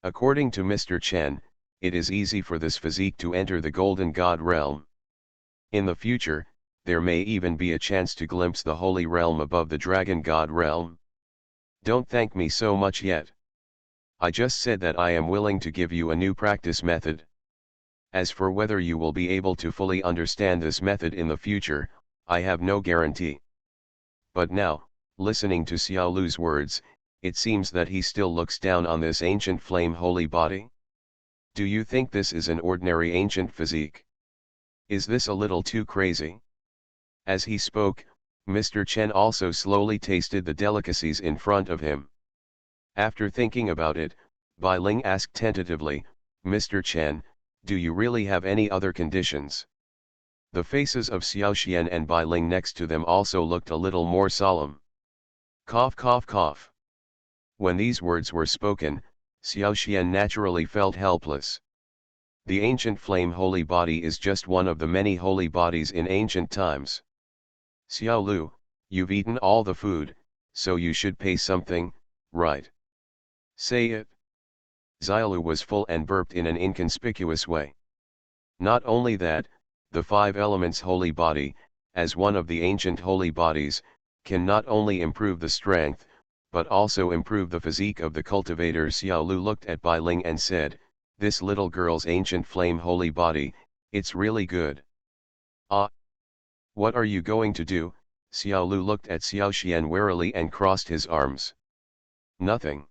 According to Mr. Chen, it is easy for this physique to enter the Golden God realm. In the future, there may even be a chance to glimpse the holy realm above the Dragon God realm. Don't thank me so much yet. I just said that I am willing to give you a new practice method. As for whether you will be able to fully understand this method in the future, I have no guarantee. But now, listening to Xiao Lu's words, it seems that he still looks down on this ancient flame holy body. Do you think this is an ordinary ancient physique? Is this a little too crazy? As he spoke, Mr. Chen also slowly tasted the delicacies in front of him. After thinking about it, Bai Ling asked tentatively, Mr. Chen, do you really have any other conditions? The faces of Xiao Xian and Bai Ling next to them also looked a little more solemn. Cough cough cough. When these words were spoken, Xiao Xian naturally felt helpless. The ancient flame holy body is just one of the many holy bodies in ancient times. Xiao Lu, you've eaten all the food, so you should pay something, right? Say it. Xiaolu was full and burped in an inconspicuous way. Not only that, the 5 elements holy body, as one of the ancient holy bodies, can not only improve the strength, but also improve the physique of the cultivator. Xiao Lu looked at Bai Ling and said, this little girl's ancient flame holy body, it's really good. Ah! What are you going to do? Xiao Lu looked at Xiao Xian warily and crossed his arms. Nothing.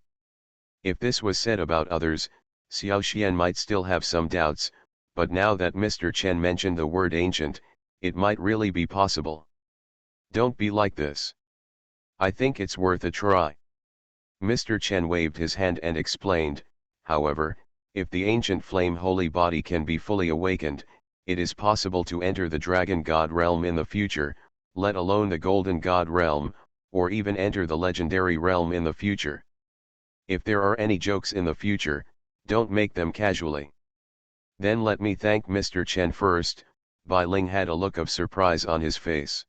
If this was said about others, Xiao Xian might still have some doubts, but now that Mr. Chen mentioned the word ancient, it might really be possible. Don't be like this. I think it's worth a try. Mr. Chen waved his hand and explained, however, if the ancient flame holy body can be fully awakened, it is possible to enter the Dragon God realm in the future, let alone the Golden God realm, or even enter the legendary realm in the future. If there are any jokes in the future, don't make them casually. Then let me thank Mr. Chen first. Bai Ling had a look of surprise on his face.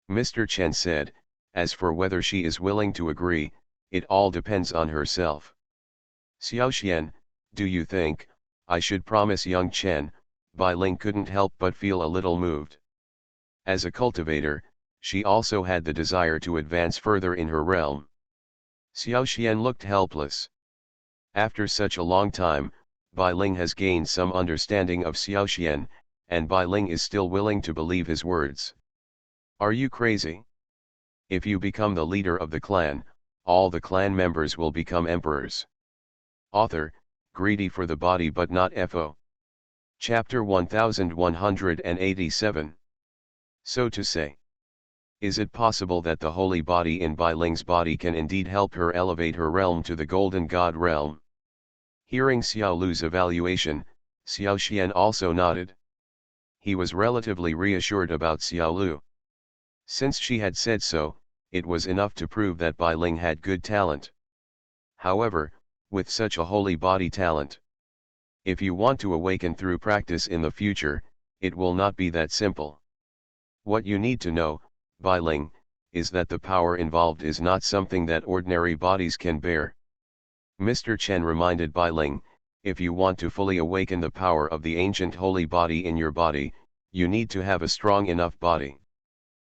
Mr. Chen said, as for whether she is willing to agree, it all depends on herself. Xiao Xian, do you think I should promise young Chen? Bai Ling couldn't help but feel a little moved. As a cultivator, she also had the desire to advance further in her realm. Xiao Xian looked helpless. After such a long time, Bai Ling has gained some understanding of Xiao Xian, and Bai Ling is still willing to believe his words. Are you crazy? If you become the leader of the clan, all the clan members will become emperors. Author, greedy for the body but not FO. Chapter 1187. So to say. Is it possible that the holy body in Bai Ling's body can indeed help her elevate her realm to the Golden God realm? Hearing Xiao Lu's evaluation, Xiao Xian also nodded. He was relatively reassured about Xiao Lu. Since she had said so, it was enough to prove that Bai Ling had good talent. However, with such a holy body talent, if you want to awaken through practice in the future, it will not be that simple. What you need to know, Bai Ling, is that the power involved is not something that ordinary bodies can bear. Mr. Chen reminded Bai Ling, if you want to fully awaken the power of the ancient holy body in your body, you need to have a strong enough body.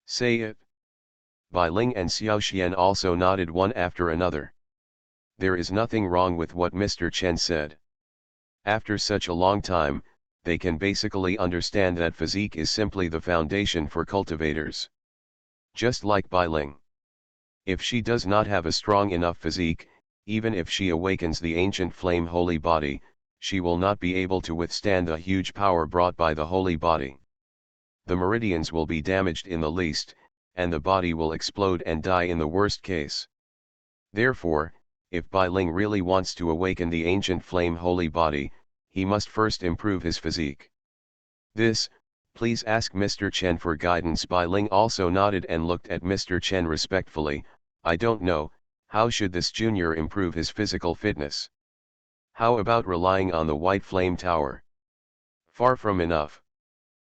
Say it. Bai Ling and Xiao Xian also nodded one after another. There is nothing wrong with what Mr. Chen said. After such a long time, they can basically understand that physique is simply the foundation for cultivators. Just like Bai Ling. If she does not have a strong enough physique, even if she awakens the ancient flame holy body, she will not be able to withstand the huge power brought by the holy body. The meridians will be damaged in the least, and the body will explode and die in the worst case. Therefore, if Bai Ling really wants to awaken the ancient flame holy body, he must first improve his physique. This, please ask Mr. Chen for guidance. Bai Ling also nodded and looked at Mr. Chen respectfully. I don't know, how should this junior improve his physical fitness? How about relying on the White Flame Tower? Far from enough.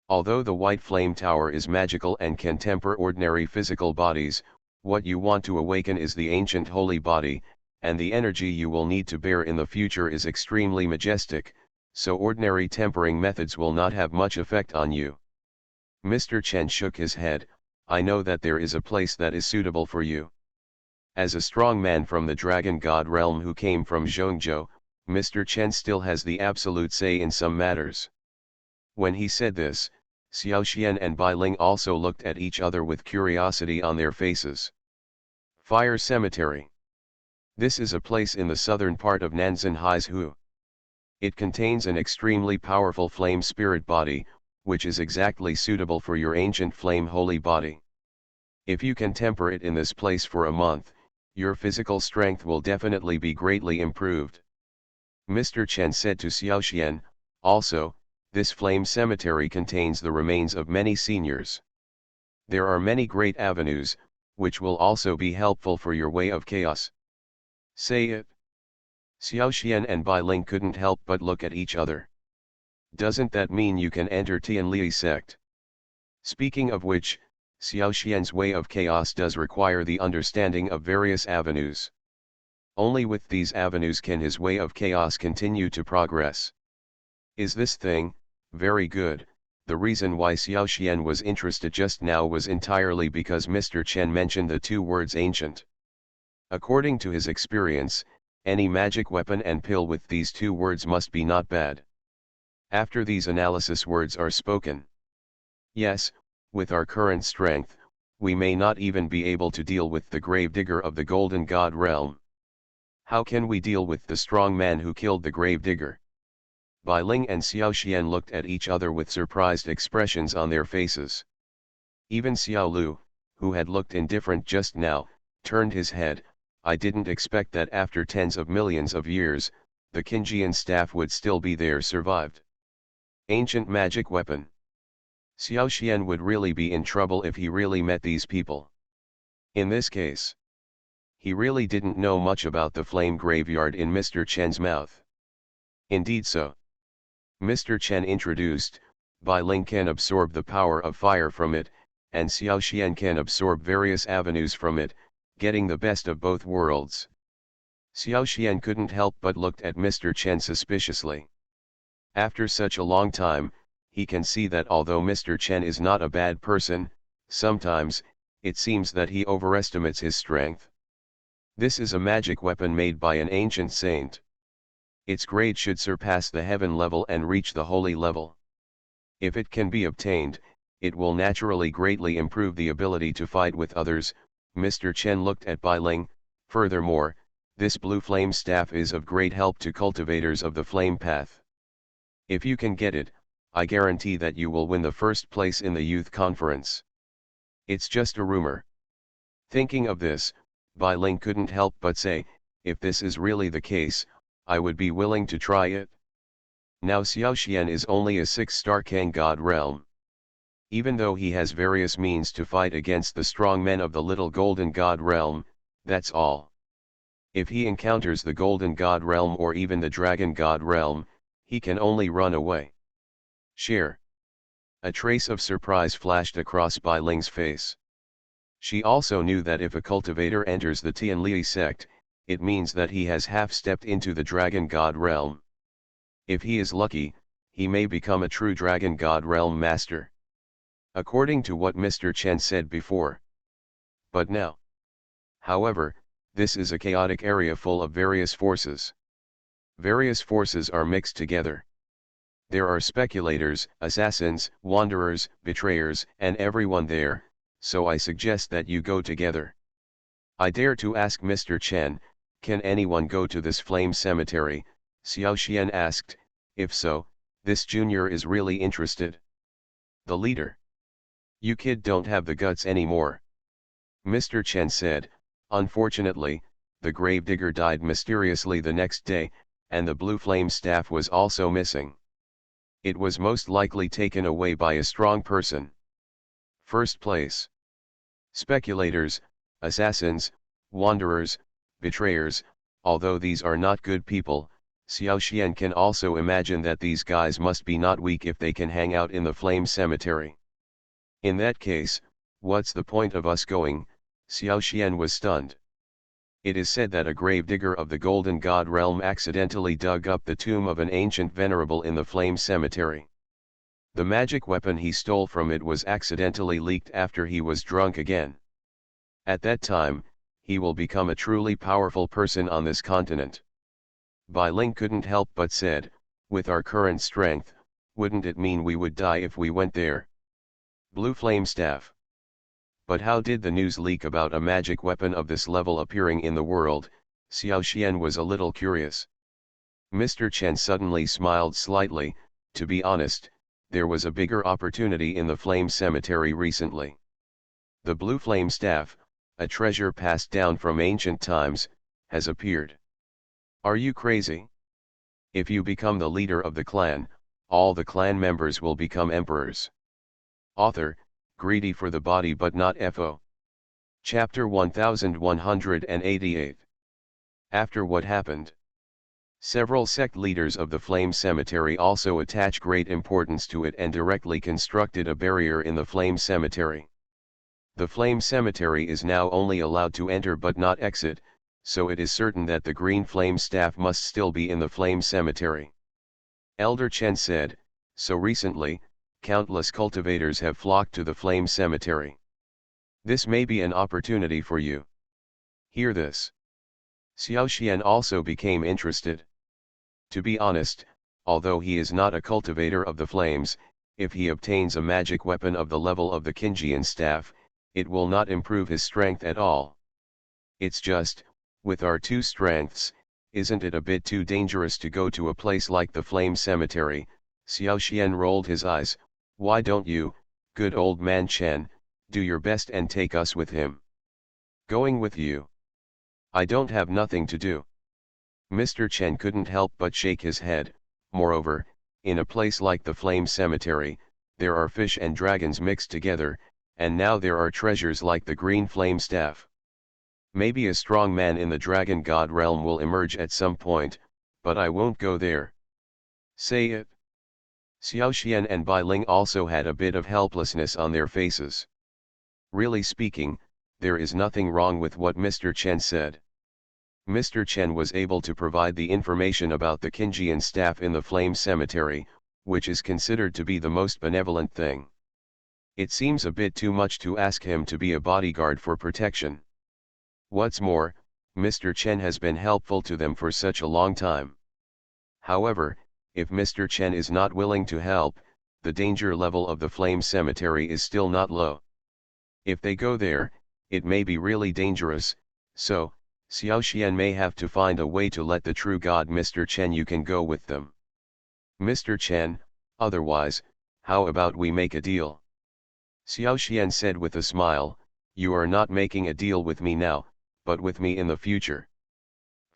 Although the White Flame Tower is magical and can temper ordinary physical bodies, what you want to awaken is the ancient holy body, and the energy you will need to bear in the future is extremely majestic, so ordinary tempering methods will not have much effect on you. Mr. Chen shook his head. I know that there is a place that is suitable for you. As a strong man from the Dragon God realm who came from Zhongzhou, Mr. Chen still has the absolute say in some matters. When he said this, Xiao Xian and Bai Ling also looked at each other with curiosity on their faces. Fire Cemetery. This is a place in the southern part of Nanzan Haizhu. It contains an extremely powerful flame spirit body, which is exactly suitable for your ancient flame holy body. If you can temper it in this place for a month, your physical strength will definitely be greatly improved. Mr. Chen said to Xiao Xian, also, this flame cemetery contains the remains of many seniors. There are many great avenues, which will also be helpful for your way of chaos. Say it. Xiao Xian and Bai Ling couldn't help but look at each other. Doesn't that mean you can enter Tianli sect? Speaking of which, Xiao Xian's way of chaos does require the understanding of various avenues. Only with these avenues can his way of chaos continue to progress. Is this thing, very good? The reason why Xiao Xian was interested just now was entirely because Mr. Chen mentioned the two words ancient. According to his experience, any magic weapon and pill with these two words must be not bad. After these analysis words are spoken. Yes, with our current strength, we may not even be able to deal with the gravedigger of the Golden God realm. How can we deal with the strong man who killed the gravedigger? Bai Ling and Xiao Xian looked at each other with surprised expressions on their faces. Even Xiao Lu, who had looked indifferent just now, turned his head. I didn't expect that after tens of millions of years, the Qinjian staff would still be there survived. Ancient magic weapon. Xiao Xian would really be in trouble if he really met these people. In this case, he really didn't know much about the flame graveyard in Mr. Chen's mouth. Indeed so. Mr. Chen introduced, Bai Ling can absorb the power of fire from it, and Xiao Xian can absorb various avenues from it, getting the best of both worlds. Xiao Xian couldn't help but looked at Mr. Chen suspiciously. After such a long time, he can see that although Mr. Chen is not a bad person, sometimes, it seems that he overestimates his strength. This is a magic weapon made by an ancient saint. Its grade should surpass the heaven level and reach the holy level. If it can be obtained, it will naturally greatly improve the ability to fight with others. Mr. Chen looked at Bai Ling. Furthermore, this blue flame staff is of great help to cultivators of the flame path. If you can get it, I guarantee that you will win the first place in the youth conference. It's just a rumor. Thinking of this, Bai Ling couldn't help but say, if this is really the case, I would be willing to try it. Now Xiao Xian is only a 6-star Kang God realm. Even though he has various means to fight against the strong men of the little Golden God realm, that's all. If he encounters the Golden God realm or even the Dragon God realm, he can only run away. Share. A trace of surprise flashed across Bai Ling's face. She also knew that if a cultivator enters the Tianli sect, it means that he has half-stepped into the dragon god realm. If he is lucky, he may become a true dragon god realm master. According to what Mr. Chen said before. But now. However, this is a chaotic area full of various forces. Various forces are mixed together. There are speculators, assassins, wanderers, betrayers, and everyone there, so I suggest that you go together. I dare to ask Mr. Chen, can anyone go to this flame cemetery? Xiao Xian asked. If so, this junior is really interested. The leader. You kid don't have the guts anymore. Mr. Chen said, unfortunately, the gravedigger died mysteriously the next day, and the blue flame staff was also missing. It was most likely taken away by a strong person. First place. Speculators, assassins, wanderers, betrayers, although these are not good people, Xiao Xian can also imagine that these guys must be not weak if they can hang out in the flame cemetery. In that case, what's the point of us going? Xiao Xian was stunned. It is said that a gravedigger of the Golden God realm accidentally dug up the tomb of an ancient venerable in the flame cemetery. The magic weapon he stole from it was accidentally leaked after he was drunk again. At that time, he will become a truly powerful person on this continent. Bai Ling couldn't help but said, with our current strength, wouldn't it mean we would die if we went there? Blue flame staff. But how did the news leak about a magic weapon of this level appearing in the world? Xiao Xian was a little curious. Mr. Chen suddenly smiled slightly. To be honest, there was a bigger opportunity in the flame cemetery recently. The blue flame staff, a treasure passed down from ancient times, has appeared. Are you crazy? If you become the leader of the clan, all the clan members will become emperors. Author, greedy for the body but not FO. Chapter 1188. After what happened? Several sect leaders of the Flame Cemetery also attach great importance to it and directly constructed a barrier in the Flame Cemetery. The Flame Cemetery is now only allowed to enter but not exit, so it is certain that the green flame staff must still be in the Flame Cemetery. Elder Chen said, so recently, countless cultivators have flocked to the Flame Cemetery. This may be an opportunity for you. Hear this. Xiao Xian also became interested. To be honest, although he is not a cultivator of the flames, if he obtains a magic weapon of the level of the Qingjian staff, it will not improve his strength at all. It's just, with our two strengths, isn't it a bit too dangerous to go to a place like the Flame Cemetery? Xiao Xian rolled his eyes. Why don't you, good old man Chen, do your best and take us with him? Going with you? I don't have nothing to do. Mr. Chen couldn't help but shake his head. Moreover, in a place like the Flame Cemetery, there are fish and dragons mixed together, and now there are treasures like the green flame staff. Maybe a strong man in the dragon god realm will emerge at some point, but I won't go there. Say it. Xiao Xian and Bai Ling also had a bit of helplessness on their faces. Really speaking, there is nothing wrong with what Mr. Chen said. Mr. Chen was able to provide the information about the Qingjian staff in the Flame Cemetery, which is considered to be the most benevolent thing. It seems a bit too much to ask him to be a bodyguard for protection. What's more, Mr. Chen has been helpful to them for such a long time. However, if Mr. Chen is not willing to help, the danger level of the Flame Cemetery is still not low. If they go there, it may be really dangerous, so, Xiao Xian may have to find a way to let the true god Mr. Chen you can go with them. Mr. Chen, otherwise, how about we make a deal? Xiao Xian said with a smile, you are not making a deal with me now, but with me in the future.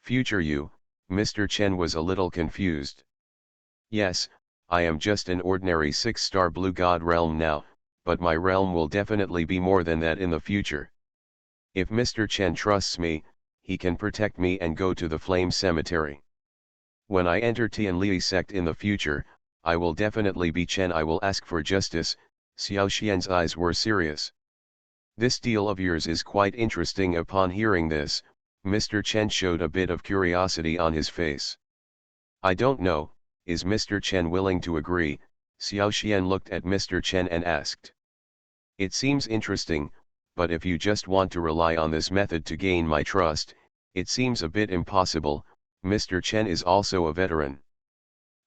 Future you? Mr. Chen was a little confused. Yes, I am just an ordinary 6-star blue god realm now, but my realm will definitely be more than that in the future. If Mr. Chen trusts me, he can protect me and go to the Flame Cemetery. When I enter Tianli sect in the future, I will definitely be Chen. I will ask for justice. Xiao Xian's eyes were serious. This deal of yours is quite interesting. Upon hearing this, Mr. Chen showed a bit of curiosity on his face. I don't know, is Mr. Chen willing to agree? Xiao Xian looked at Mr. Chen and asked. It seems interesting, but if you just want to rely on this method to gain my trust, it seems a bit impossible. Mr. Chen is also a veteran.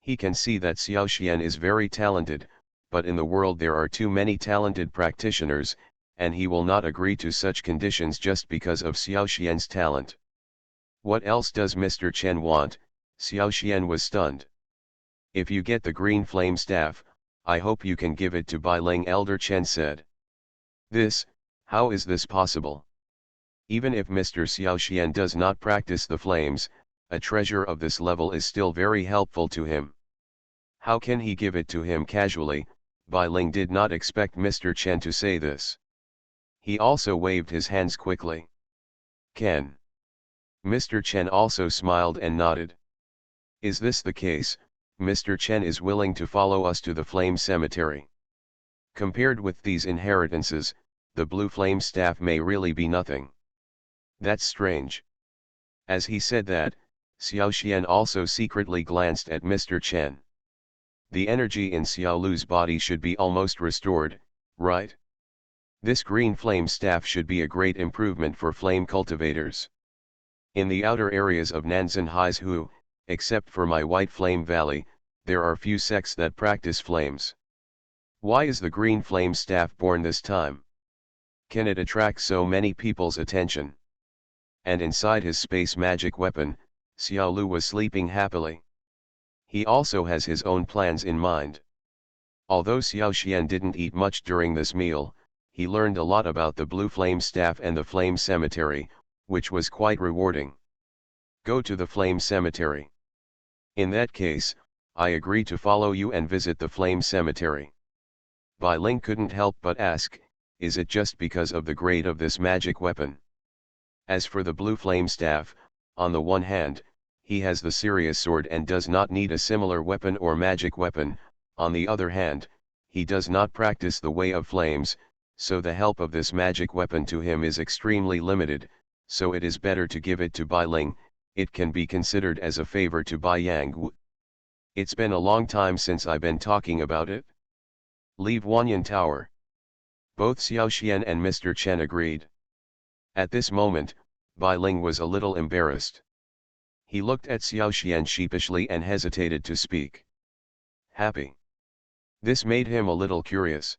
He can see that Xiao Xian is very talented, but in the world there are too many talented practitioners, and he will not agree to such conditions just because of Xiao Xian's talent. What else does Mr. Chen want? Xiao Xian was stunned. If you get the green flame staff, I hope you can give it to Bai Ling, Elder Chen said. This, how is this possible? Even if Mr. Xiao Xian does not practice the flames, a treasure of this level is still very helpful to him. How can he give it to him casually? Bai Ling did not expect Mr. Chen to say this. He also waved his hands quickly. Can. Mr. Chen also smiled and nodded. Is this the case? Mr. Chen is willing to follow us to the flame cemetery. Compared with these inheritances, the blue flame staff may really be nothing. That's strange. As he said that, Xiao Xian also secretly glanced at Mr. Chen. The energy in Xiao Lu's body should be almost restored, right? This green flame staff should be a great improvement for flame cultivators. In the outer areas of Nanzan Haizhu, except for my White Flame Valley, there are few sects that practice flames. Why is the green flame staff born this time? Can it attract so many people's attention? And inside his space magic weapon, Xiao Lu was sleeping happily. He also has his own plans in mind. Although Xiao Xian didn't eat much during this meal, he learned a lot about the blue flame staff and the flame cemetery, which was quite rewarding. Go to the flame cemetery. In that case, I agree to follow you and visit the flame cemetery. Bai Ling couldn't help but ask, is it just because of the grade of this magic weapon? As for the blue flame staff, on the one hand, he has the serious sword and does not need a similar weapon or magic weapon, on the other hand, he does not practice the way of flames, so the help of this magic weapon to him is extremely limited, so it is better to give it to Bai Ling. It can be considered as a favor to Bai Yang. It's been a long time since I've been talking about it. Leave Wanyan Tower. Both Xiao Xian and Mr. Chen agreed. At this moment, Bai Ling was a little embarrassed. He looked at Xiao Xian sheepishly and hesitated to speak. Happy. This made him a little curious.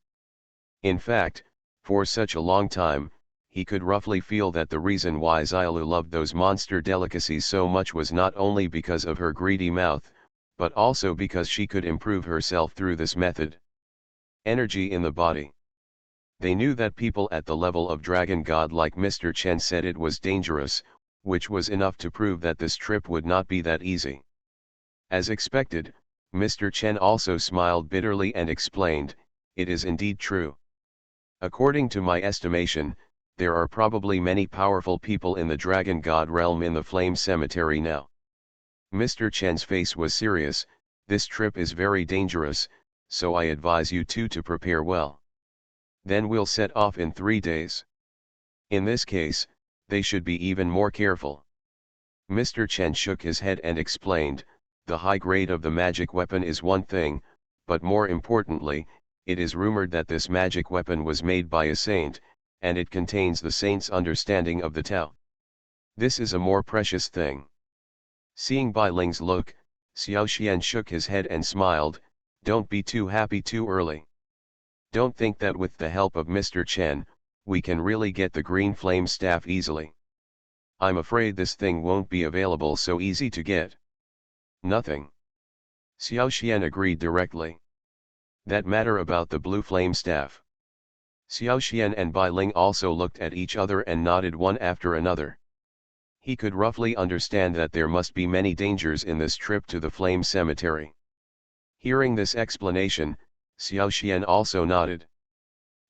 In fact, for such a long time, he could roughly feel that the reason why Xiaolu loved those monster delicacies so much was not only because of her greedy mouth, but also because she could improve herself through this method. Energy in the body. They knew that people at the level of Dragon God like Mr. Chen said it was dangerous, which was enough to prove that this trip would not be that easy. As expected, Mr. Chen also smiled bitterly and explained, it is indeed true. According to my estimation, there are probably many powerful people in the Dragon God realm in the Flame Cemetery now. Mr. Chen's face was serious. This trip is very dangerous, so I advise you two to prepare well. Then we'll set off in 3 days. In this case, they should be even more careful. Mr. Chen shook his head and explained, the high grade of the magic weapon is one thing, but more importantly, it is rumored that this magic weapon was made by a saint, and it contains the saint's understanding of the Tao. This is a more precious thing. Seeing Bai Ling's look, Xiao Xian shook his head and smiled, don't be too happy too early. Don't think that with the help of Mr. Chen, we can really get the green flame staff easily. I'm afraid this thing won't be available so easy to get. Nothing. Xiao Xian agreed directly. That matter about the blue flame staff. Xiao Xian and Bai Ling also looked at each other and nodded one after another. He could roughly understand that there must be many dangers in this trip to the flame cemetery. Hearing this explanation, Xiao Xian also nodded.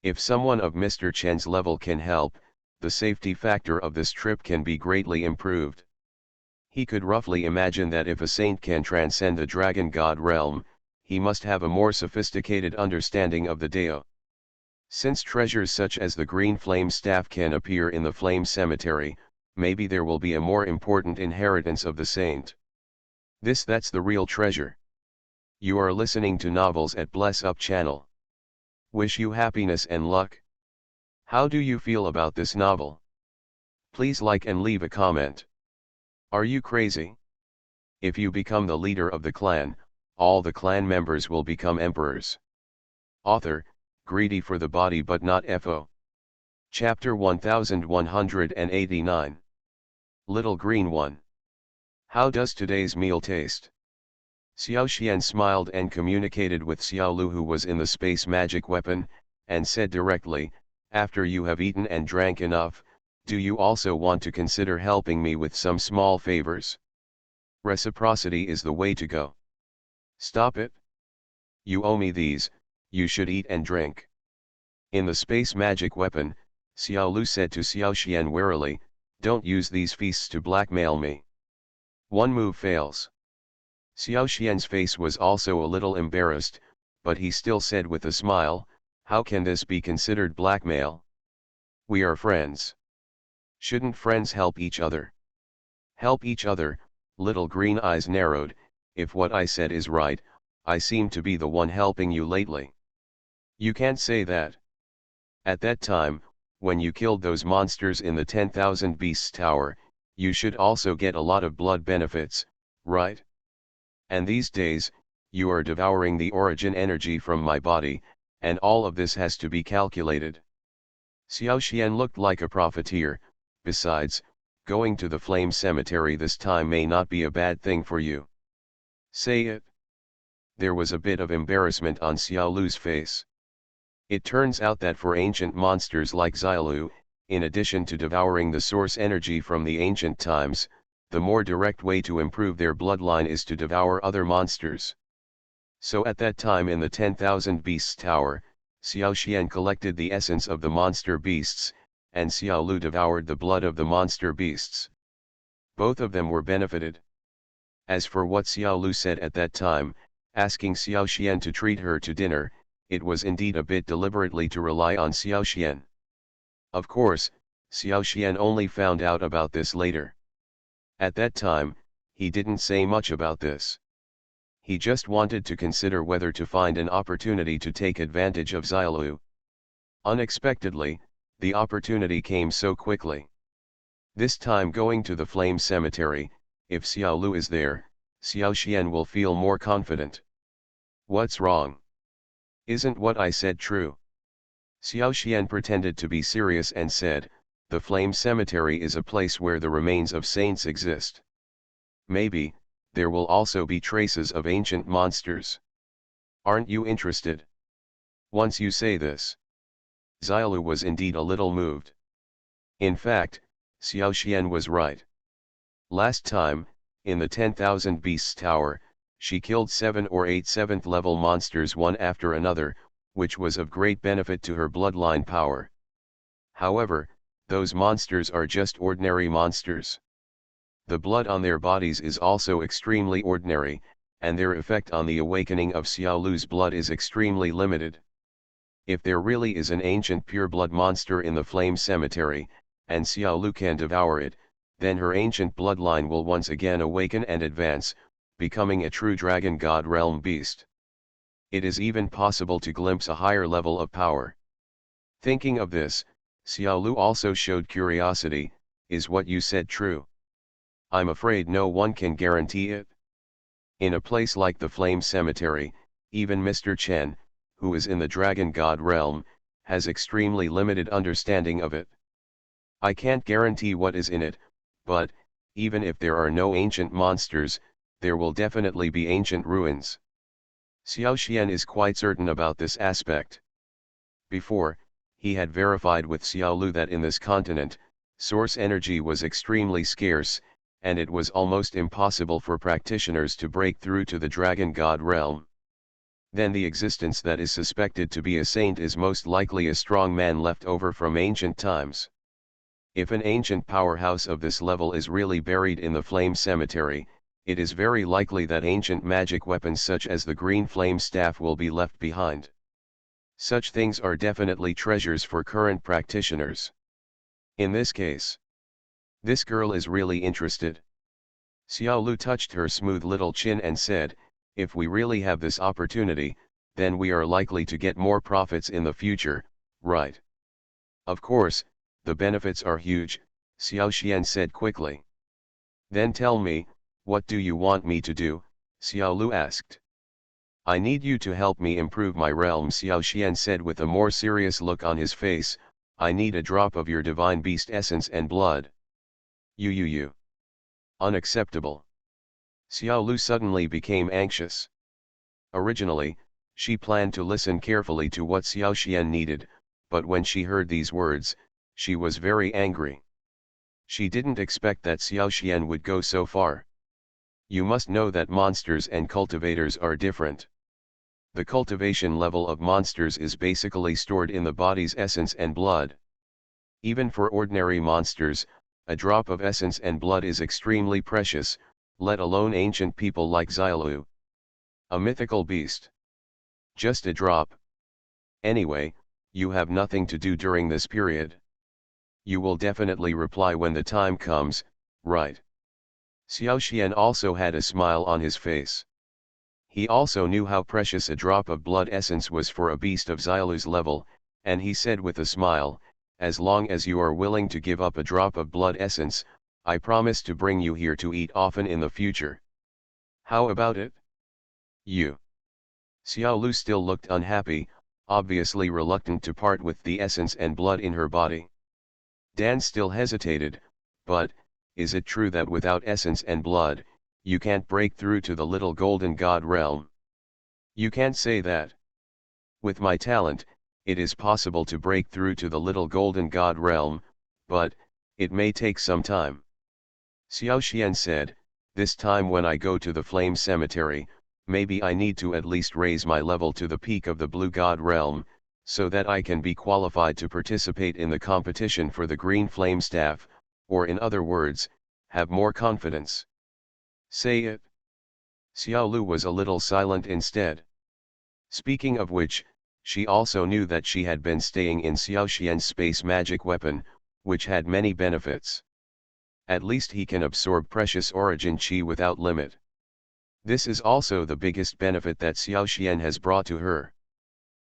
If someone of Mr. Chen's level can help, the safety factor of this trip can be greatly improved. He could roughly imagine that if a saint can transcend the Dragon God realm, he must have a more sophisticated understanding of the Dao. Since treasures such as the green flame staff can appear in the flame cemetery, maybe there will be a more important inheritance of the saint. That's the real treasure. You are listening to Novels at Bless Up channel. Wish you happiness and luck. How do you feel about this novel? Please like and leave a comment. Are you crazy? If you become the leader of the clan, all the clan members will become emperors. Author, greedy for the body but not FO. Chapter 1189. Little Green One. How does today's meal taste? Xiao Xian smiled and communicated with Xiao Lu, who was in the space magic weapon, and said directly, after you have eaten and drank enough, do you also want to consider helping me with some small favors? Reciprocity is the way to go. Stop it. You owe me these, you should eat and drink. In the space magic weapon, Xiao Lu said to Xiao Xian warily, don't use these feasts to blackmail me. One move fails. Xiao Xian's face was also a little embarrassed, but he still said with a smile, how can this be considered blackmail? We are friends. Shouldn't friends help each other? Help each other, little green eyes narrowed, if what I said is right, I seem to be the one helping you lately. You can't say that. At that time, when you killed those monsters in the 10,000 Beasts Tower, you should also get a lot of blood benefits, right? And these days, you are devouring the origin energy from my body, and all of this has to be calculated. Xiao Xian looked like a profiteer. Besides, going to the flame cemetery this time may not be a bad thing for you. Say it. There was a bit of embarrassment on Xiao Lu's face. It turns out that for ancient monsters like Xiaolu, in addition to devouring the source energy from the ancient times, the more direct way to improve their bloodline is to devour other monsters. So at that time in the 10,000 Beasts Tower, Xiao Xian collected the essence of the monster beasts, and Xiao Lu devoured the blood of the monster beasts. Both of them were benefited. As for what Xiao Lu said at that time, asking Xiao Xian to treat her to dinner, it was indeed a bit deliberately to rely on Xiao Xian. Of course, Xiao Xian only found out about this later. At that time, he didn't say much about this. He just wanted to consider whether to find an opportunity to take advantage of Xiaolu. Unexpectedly, the opportunity came so quickly. This time going to the flame cemetery, if Xiao Lu is there, Xiao Xian will feel more confident. What's wrong? Isn't what I said true? Xiao Xian pretended to be serious and said, the flame cemetery is a place where the remains of saints exist. Maybe, there will also be traces of ancient monsters. Aren't you interested? Once you say this. Xiaolu was indeed a little moved. In fact, Xiao Xian was right. Last time, in the 10,000 Beasts Tower, she killed 7 or 8 7th level monsters one after another, which was of great benefit to her bloodline power. However, those monsters are just ordinary monsters. The blood on their bodies is also extremely ordinary, and their effect on the awakening of Xiao Lu's blood is extremely limited. If there really is an ancient pure-blood monster in the flame cemetery, and Xiao Lu can devour it, then her ancient bloodline will once again awaken and advance, becoming a true dragon god realm beast. It is even possible to glimpse a higher level of power. Thinking of this, Xiao Lu also showed curiosity, is what you said true? I'm afraid no one can guarantee it. In a place like the flame cemetery, even Mr. Chen, who is in the dragon god realm, has extremely limited understanding of it. I can't guarantee what is in it, but, even if there are no ancient monsters, there will definitely be ancient ruins. Xiao Xian is quite certain about this aspect. Before, he had verified with Xiao Lu that in this continent, source energy was extremely scarce, and it was almost impossible for practitioners to break through to the dragon god realm. Then the existence that is suspected to be a saint is most likely a strong man left over from ancient times. If an ancient powerhouse of this level is really buried in the flame cemetery, it is very likely that ancient magic weapons such as the green flame staff will be left behind. Such things are definitely treasures for current practitioners. In this case, this girl is really interested. Xiao Lu touched her smooth little chin and said, if we really have this opportunity, then we are likely to get more profits in the future, right? Of course, the benefits are huge, Xiao Xian said quickly. Then tell me, what do you want me to do? Xiao Lu asked. I need you to help me improve my realm, Xiao Xian said with a more serious look on his face. I need a drop of your divine beast essence and blood. You. Unacceptable. Xiao Lu suddenly became anxious. Originally, she planned to listen carefully to what Xiao Xian needed, but when she heard these words, she was very angry. She didn't expect that Xiao Xian would go so far. You must know that monsters and cultivators are different. The cultivation level of monsters is basically stored in the body's essence and blood. Even for ordinary monsters, a drop of essence and blood is extremely precious, let alone ancient people like Xiaolu. A mythical beast. Just a drop. Anyway, you have nothing to do during this period. You will definitely reply when the time comes, right? Xiao Xian also had a smile on his face. He also knew how precious a drop of blood essence was for a beast of Xiaolu's level, and he said with a smile, as long as you are willing to give up a drop of blood essence, I promise to bring you here to eat often in the future. How about it? You. Xiao Lu still looked unhappy, obviously reluctant to part with the essence and blood in her body. Dan still hesitated, but, is it true that without essence and blood, you can't break through to the little golden god realm? You can't say that. With my talent, it is possible to break through to the little golden god realm, but, it may take some time. Xiao Xian said, this time when I go to the flame cemetery, maybe I need to at least raise my level to the peak of the blue god realm, so that I can be qualified to participate in the competition for the green flame staff, or in other words, have more confidence. Say it. Xiao Lu was a little silent instead. Speaking of which, she also knew that she had been staying in Xiao Xian's space magic weapon, which had many benefits. At least he can absorb precious origin chi without limit. This is also the biggest benefit that Xiao Xian has brought to her.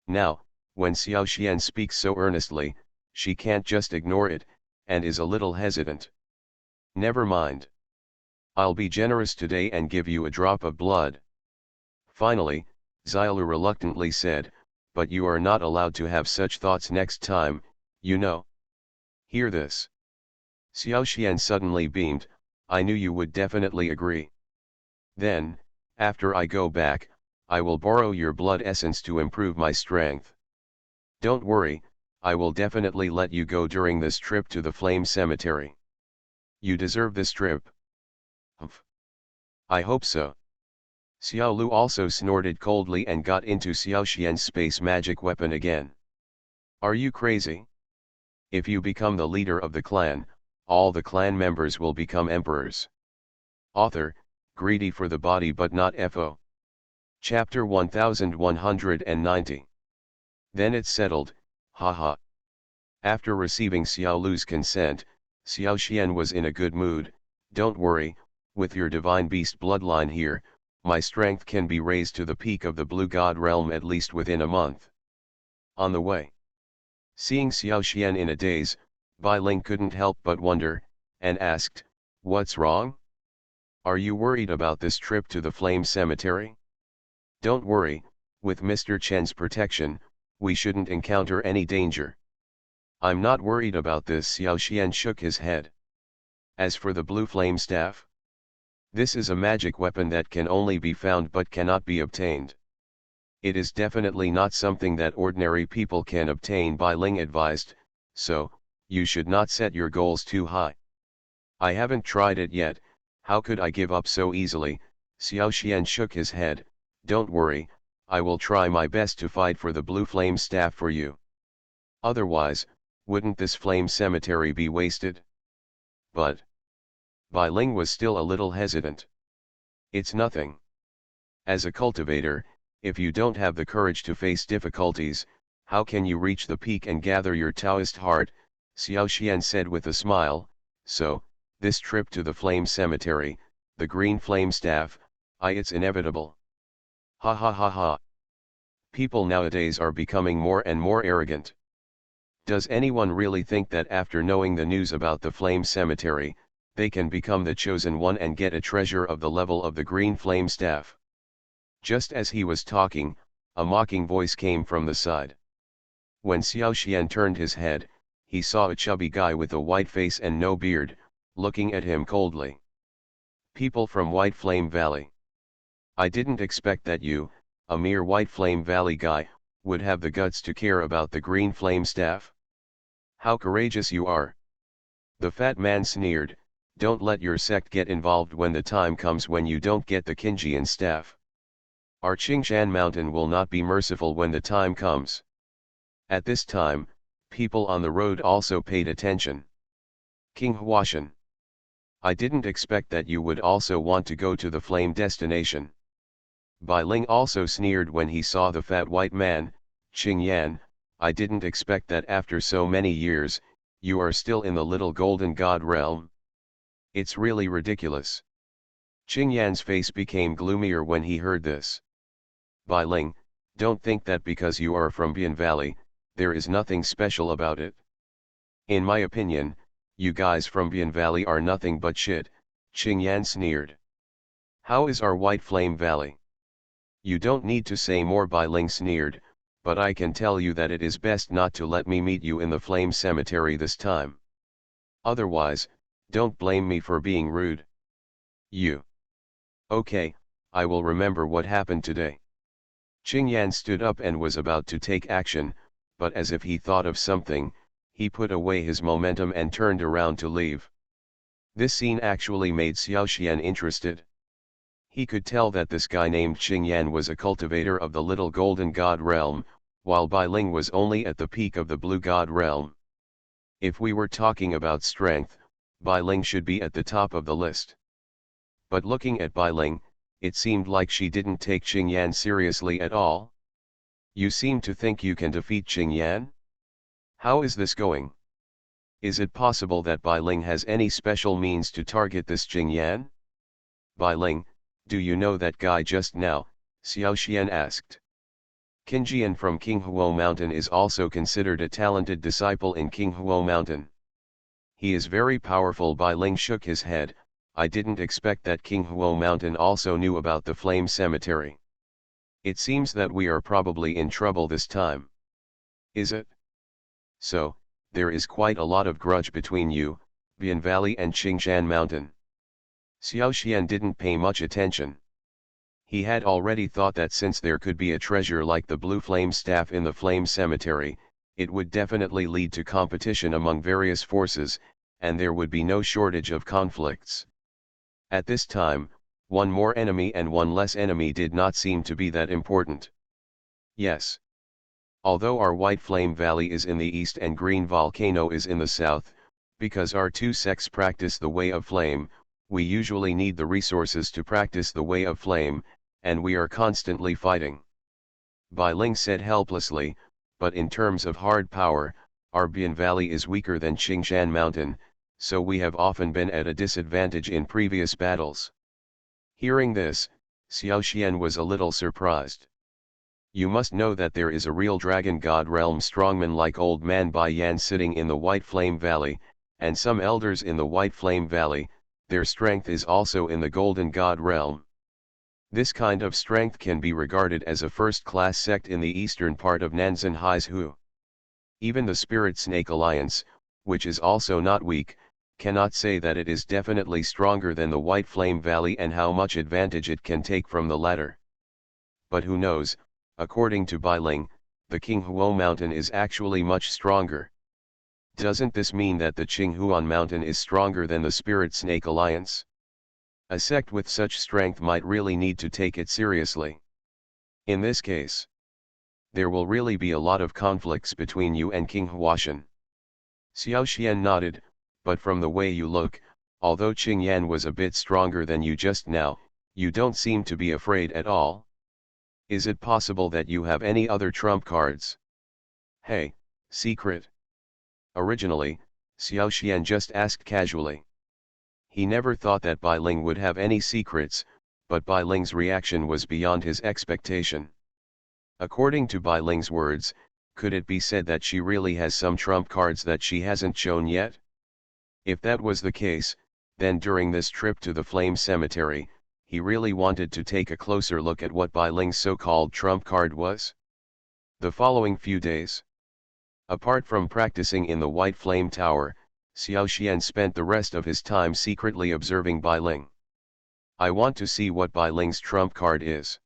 Now, when Xiao Xian speaks so earnestly, she can't just ignore it, and is a little hesitant. Never mind. I'll be generous today and give you a drop of blood. Finally, Xiaolu reluctantly said, but you are not allowed to have such thoughts next time, you know. Hear this. Xiao Xian suddenly beamed, I knew you would definitely agree. Then, after I go back, I will borrow your blood essence to improve my strength. Don't worry, I will definitely let you go during this trip to the Flame Cemetery. You deserve this trip. Humph. I hope so. Xiao Lu also snorted coldly and got into Xiao Xian's space magic weapon again. Are you crazy? If you become the leader of the clan, all the clan members will become emperors. Author, greedy for the body but not FO. Chapter 1190. Then it's settled, haha. After receiving Xiao Lu's consent, Xiao Xian was in a good mood. Don't worry, with your divine beast bloodline here, my strength can be raised to the peak of the blue god realm at least within a month. On the way, seeing Xiao Xian in a daze, Bai Ling couldn't help but wonder, and asked, what's wrong? Are you worried about this trip to the Flame Cemetery? Don't worry, with Mr. Chen's protection, we shouldn't encounter any danger. I'm not worried about this. Xiao Xian shook his head. As for the blue flame staff, this is a magic weapon that can only be found but cannot be obtained. It is definitely not something that ordinary people can obtain. Bai Ling advised, so, you should not set your goals too high. I haven't tried it yet, how could I give up so easily? Xiao Xian shook his head, don't worry, I will try my best to fight for the blue flame staff for you. Otherwise, wouldn't this flame cemetery be wasted? But Bai Ling was still a little hesitant. It's nothing. As a cultivator, if you don't have the courage to face difficulties, How can you reach the peak and gather your Taoist heart? Xiao Xian said with a smile. So, this trip to the flame cemetery, the green flame staff, it's inevitable. Ha ha ha ha. People nowadays are becoming more and more arrogant. Does anyone really think that after knowing the news about the flame cemetery, they can become the chosen one and get a treasure of the level of the green flame staff? Just as he was talking, a mocking voice came from the side. When Xiao Xian turned his head, he saw a chubby guy with a white face and no beard, looking at him coldly. People from White Flame Valley. I didn't expect that you, a mere White Flame Valley guy, would have the guts to care about the green flame staff. How courageous you are. The fat man sneered. Don't let your sect get involved when the time comes when you don't get the Qingjian staff. Our Qingshan mountain will not be merciful when the time comes. At this time, people on the road also paid attention. King Huashan. I didn't expect that you would also want to go to the flame destination. Bai Ling also sneered when he saw the fat white man. Qing Yan, I didn't expect that after so many years, you are still in the little golden god realm. It's really ridiculous. Qing Yan's face became gloomier when he heard this. Bai Ling, don't think that because you are from Bian Valley, there is nothing special about it. In my opinion, you guys from Bian Valley are nothing but shit, Qing Yan sneered. How is our White Flame Valley? You don't need to say more, Bai Ling sneered, but I can tell you that it is best not to let me meet you in the flame cemetery this time. Otherwise, don't blame me for being rude. You. Okay, I will remember what happened today. Qing Yan stood up and was about to take action, but as if he thought of something, he put away his momentum and turned around to leave. This scene actually made Xiao Xian interested. He could tell that this guy named Qing Yan was a cultivator of the little golden god realm, while Bai Ling was only at the peak of the blue god realm. If we were talking about strength, Bai Ling should be at the top of the list. But looking at Bai Ling, it seemed like she didn't take Qing Yan seriously at all. You seem to think you can defeat Qing Yan? How is this going? Is it possible that Bai Ling has any special means to target this Qing Yan? Bai Ling, do you know that guy just now? Xiao Xian asked. Qingjian from Qinghuo Mountain is also considered a talented disciple in Qinghuo Mountain. He is very powerful. Bai Ling shook his head. I didn't expect that Qinghuo Mountain also knew about the flame cemetery. It seems that we are probably in trouble this time. Is it? So, there is quite a lot of grudge between you, Bian Valley and Qingshan Mountain. Xiao Xian didn't pay much attention. He had already thought that since there could be a treasure like the blue flame staff in the flame cemetery, it would definitely lead to competition among various forces, and there would be no shortage of conflicts. At this time, one more enemy and one less enemy did not seem to be that important. Yes. Although our White Flame Valley is in the east and Green Volcano is in the south, because our two sects practice the way of flame, we usually need the resources to practice the way of flame, and we are constantly fighting. Bai Ling said helplessly, but in terms of hard power, our Bian Valley is weaker than Qingshan Mountain, so we have often been at a disadvantage in previous battles. Hearing this, Xiao Xian was a little surprised. You must know that there is a real dragon god realm strongman like old man Bai Yan sitting in the White Flame Valley, and some elders in the White Flame Valley, their strength is also in the Golden God realm. This kind of strength can be regarded as a first-class sect in the eastern part of Nanzan Haizu. Even the Spirit Snake Alliance, which is also not weak, cannot say that it is definitely stronger than the White Flame Valley and how much advantage it can take from the latter. But who knows, according to Bai Ling, the Qinghuo Mountain is actually much stronger. Doesn't this mean that the Qinghuan Mountain is stronger than the Spirit Snake Alliance? A sect with such strength might really need to take it seriously. In this case, there will really be a lot of conflicts between you and King Huashan. Xiao Xian nodded, but from the way you look, although Qing Yan was a bit stronger than you just now, you don't seem to be afraid at all. Is it possible that you have any other trump cards? Hey, secret. Originally, Xiao Xian just asked casually. He never thought that Bai Ling would have any secrets, but Bai Ling's reaction was beyond his expectation. According to Bai Ling's words, could it be said that she really has some trump cards that she hasn't shown yet? If that was the case, then during this trip to the Flame Cemetery, he really wanted to take a closer look at what Bai Ling's so-called trump card was. The following few days. Apart from practicing in the White Flame Tower, Xiao Xian spent the rest of his time secretly observing Bai Ling. I want to see what Bai Ling's trump card is.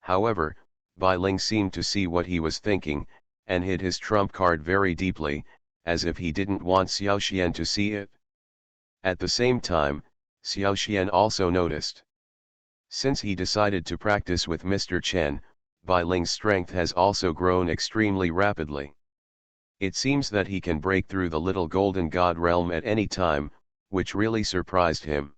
However, Bai Ling seemed to see what he was thinking, and hid his trump card very deeply, as if he didn't want Xiao Xian to see it. At the same time, Xiao Xian also noticed. Since he decided to practice with Mr. Chen, Bai Ling's strength has also grown extremely rapidly. It seems that he can break through the little golden god realm at any time, which really surprised him.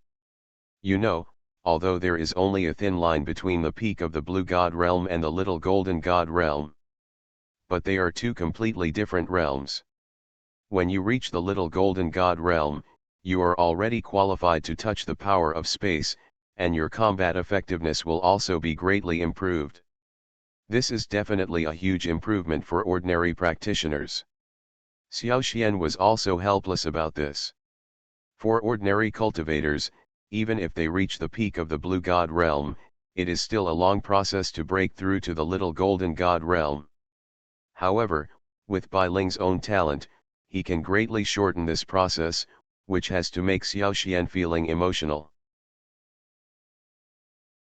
You know, although there is only a thin line between the peak of the blue god realm and the little golden god realm. But they are two completely different realms. When you reach the little golden god realm, you are already qualified to touch the power of space, and your combat effectiveness will also be greatly improved. This is definitely a huge improvement for ordinary practitioners. Xiao Xian was also helpless about this. For ordinary cultivators, even if they reach the peak of the blue god realm, it is still a long process to break through to the little golden god realm. However, with Bai Ling's own talent, he can greatly shorten this process, which has to make Xiao Xian feeling emotional.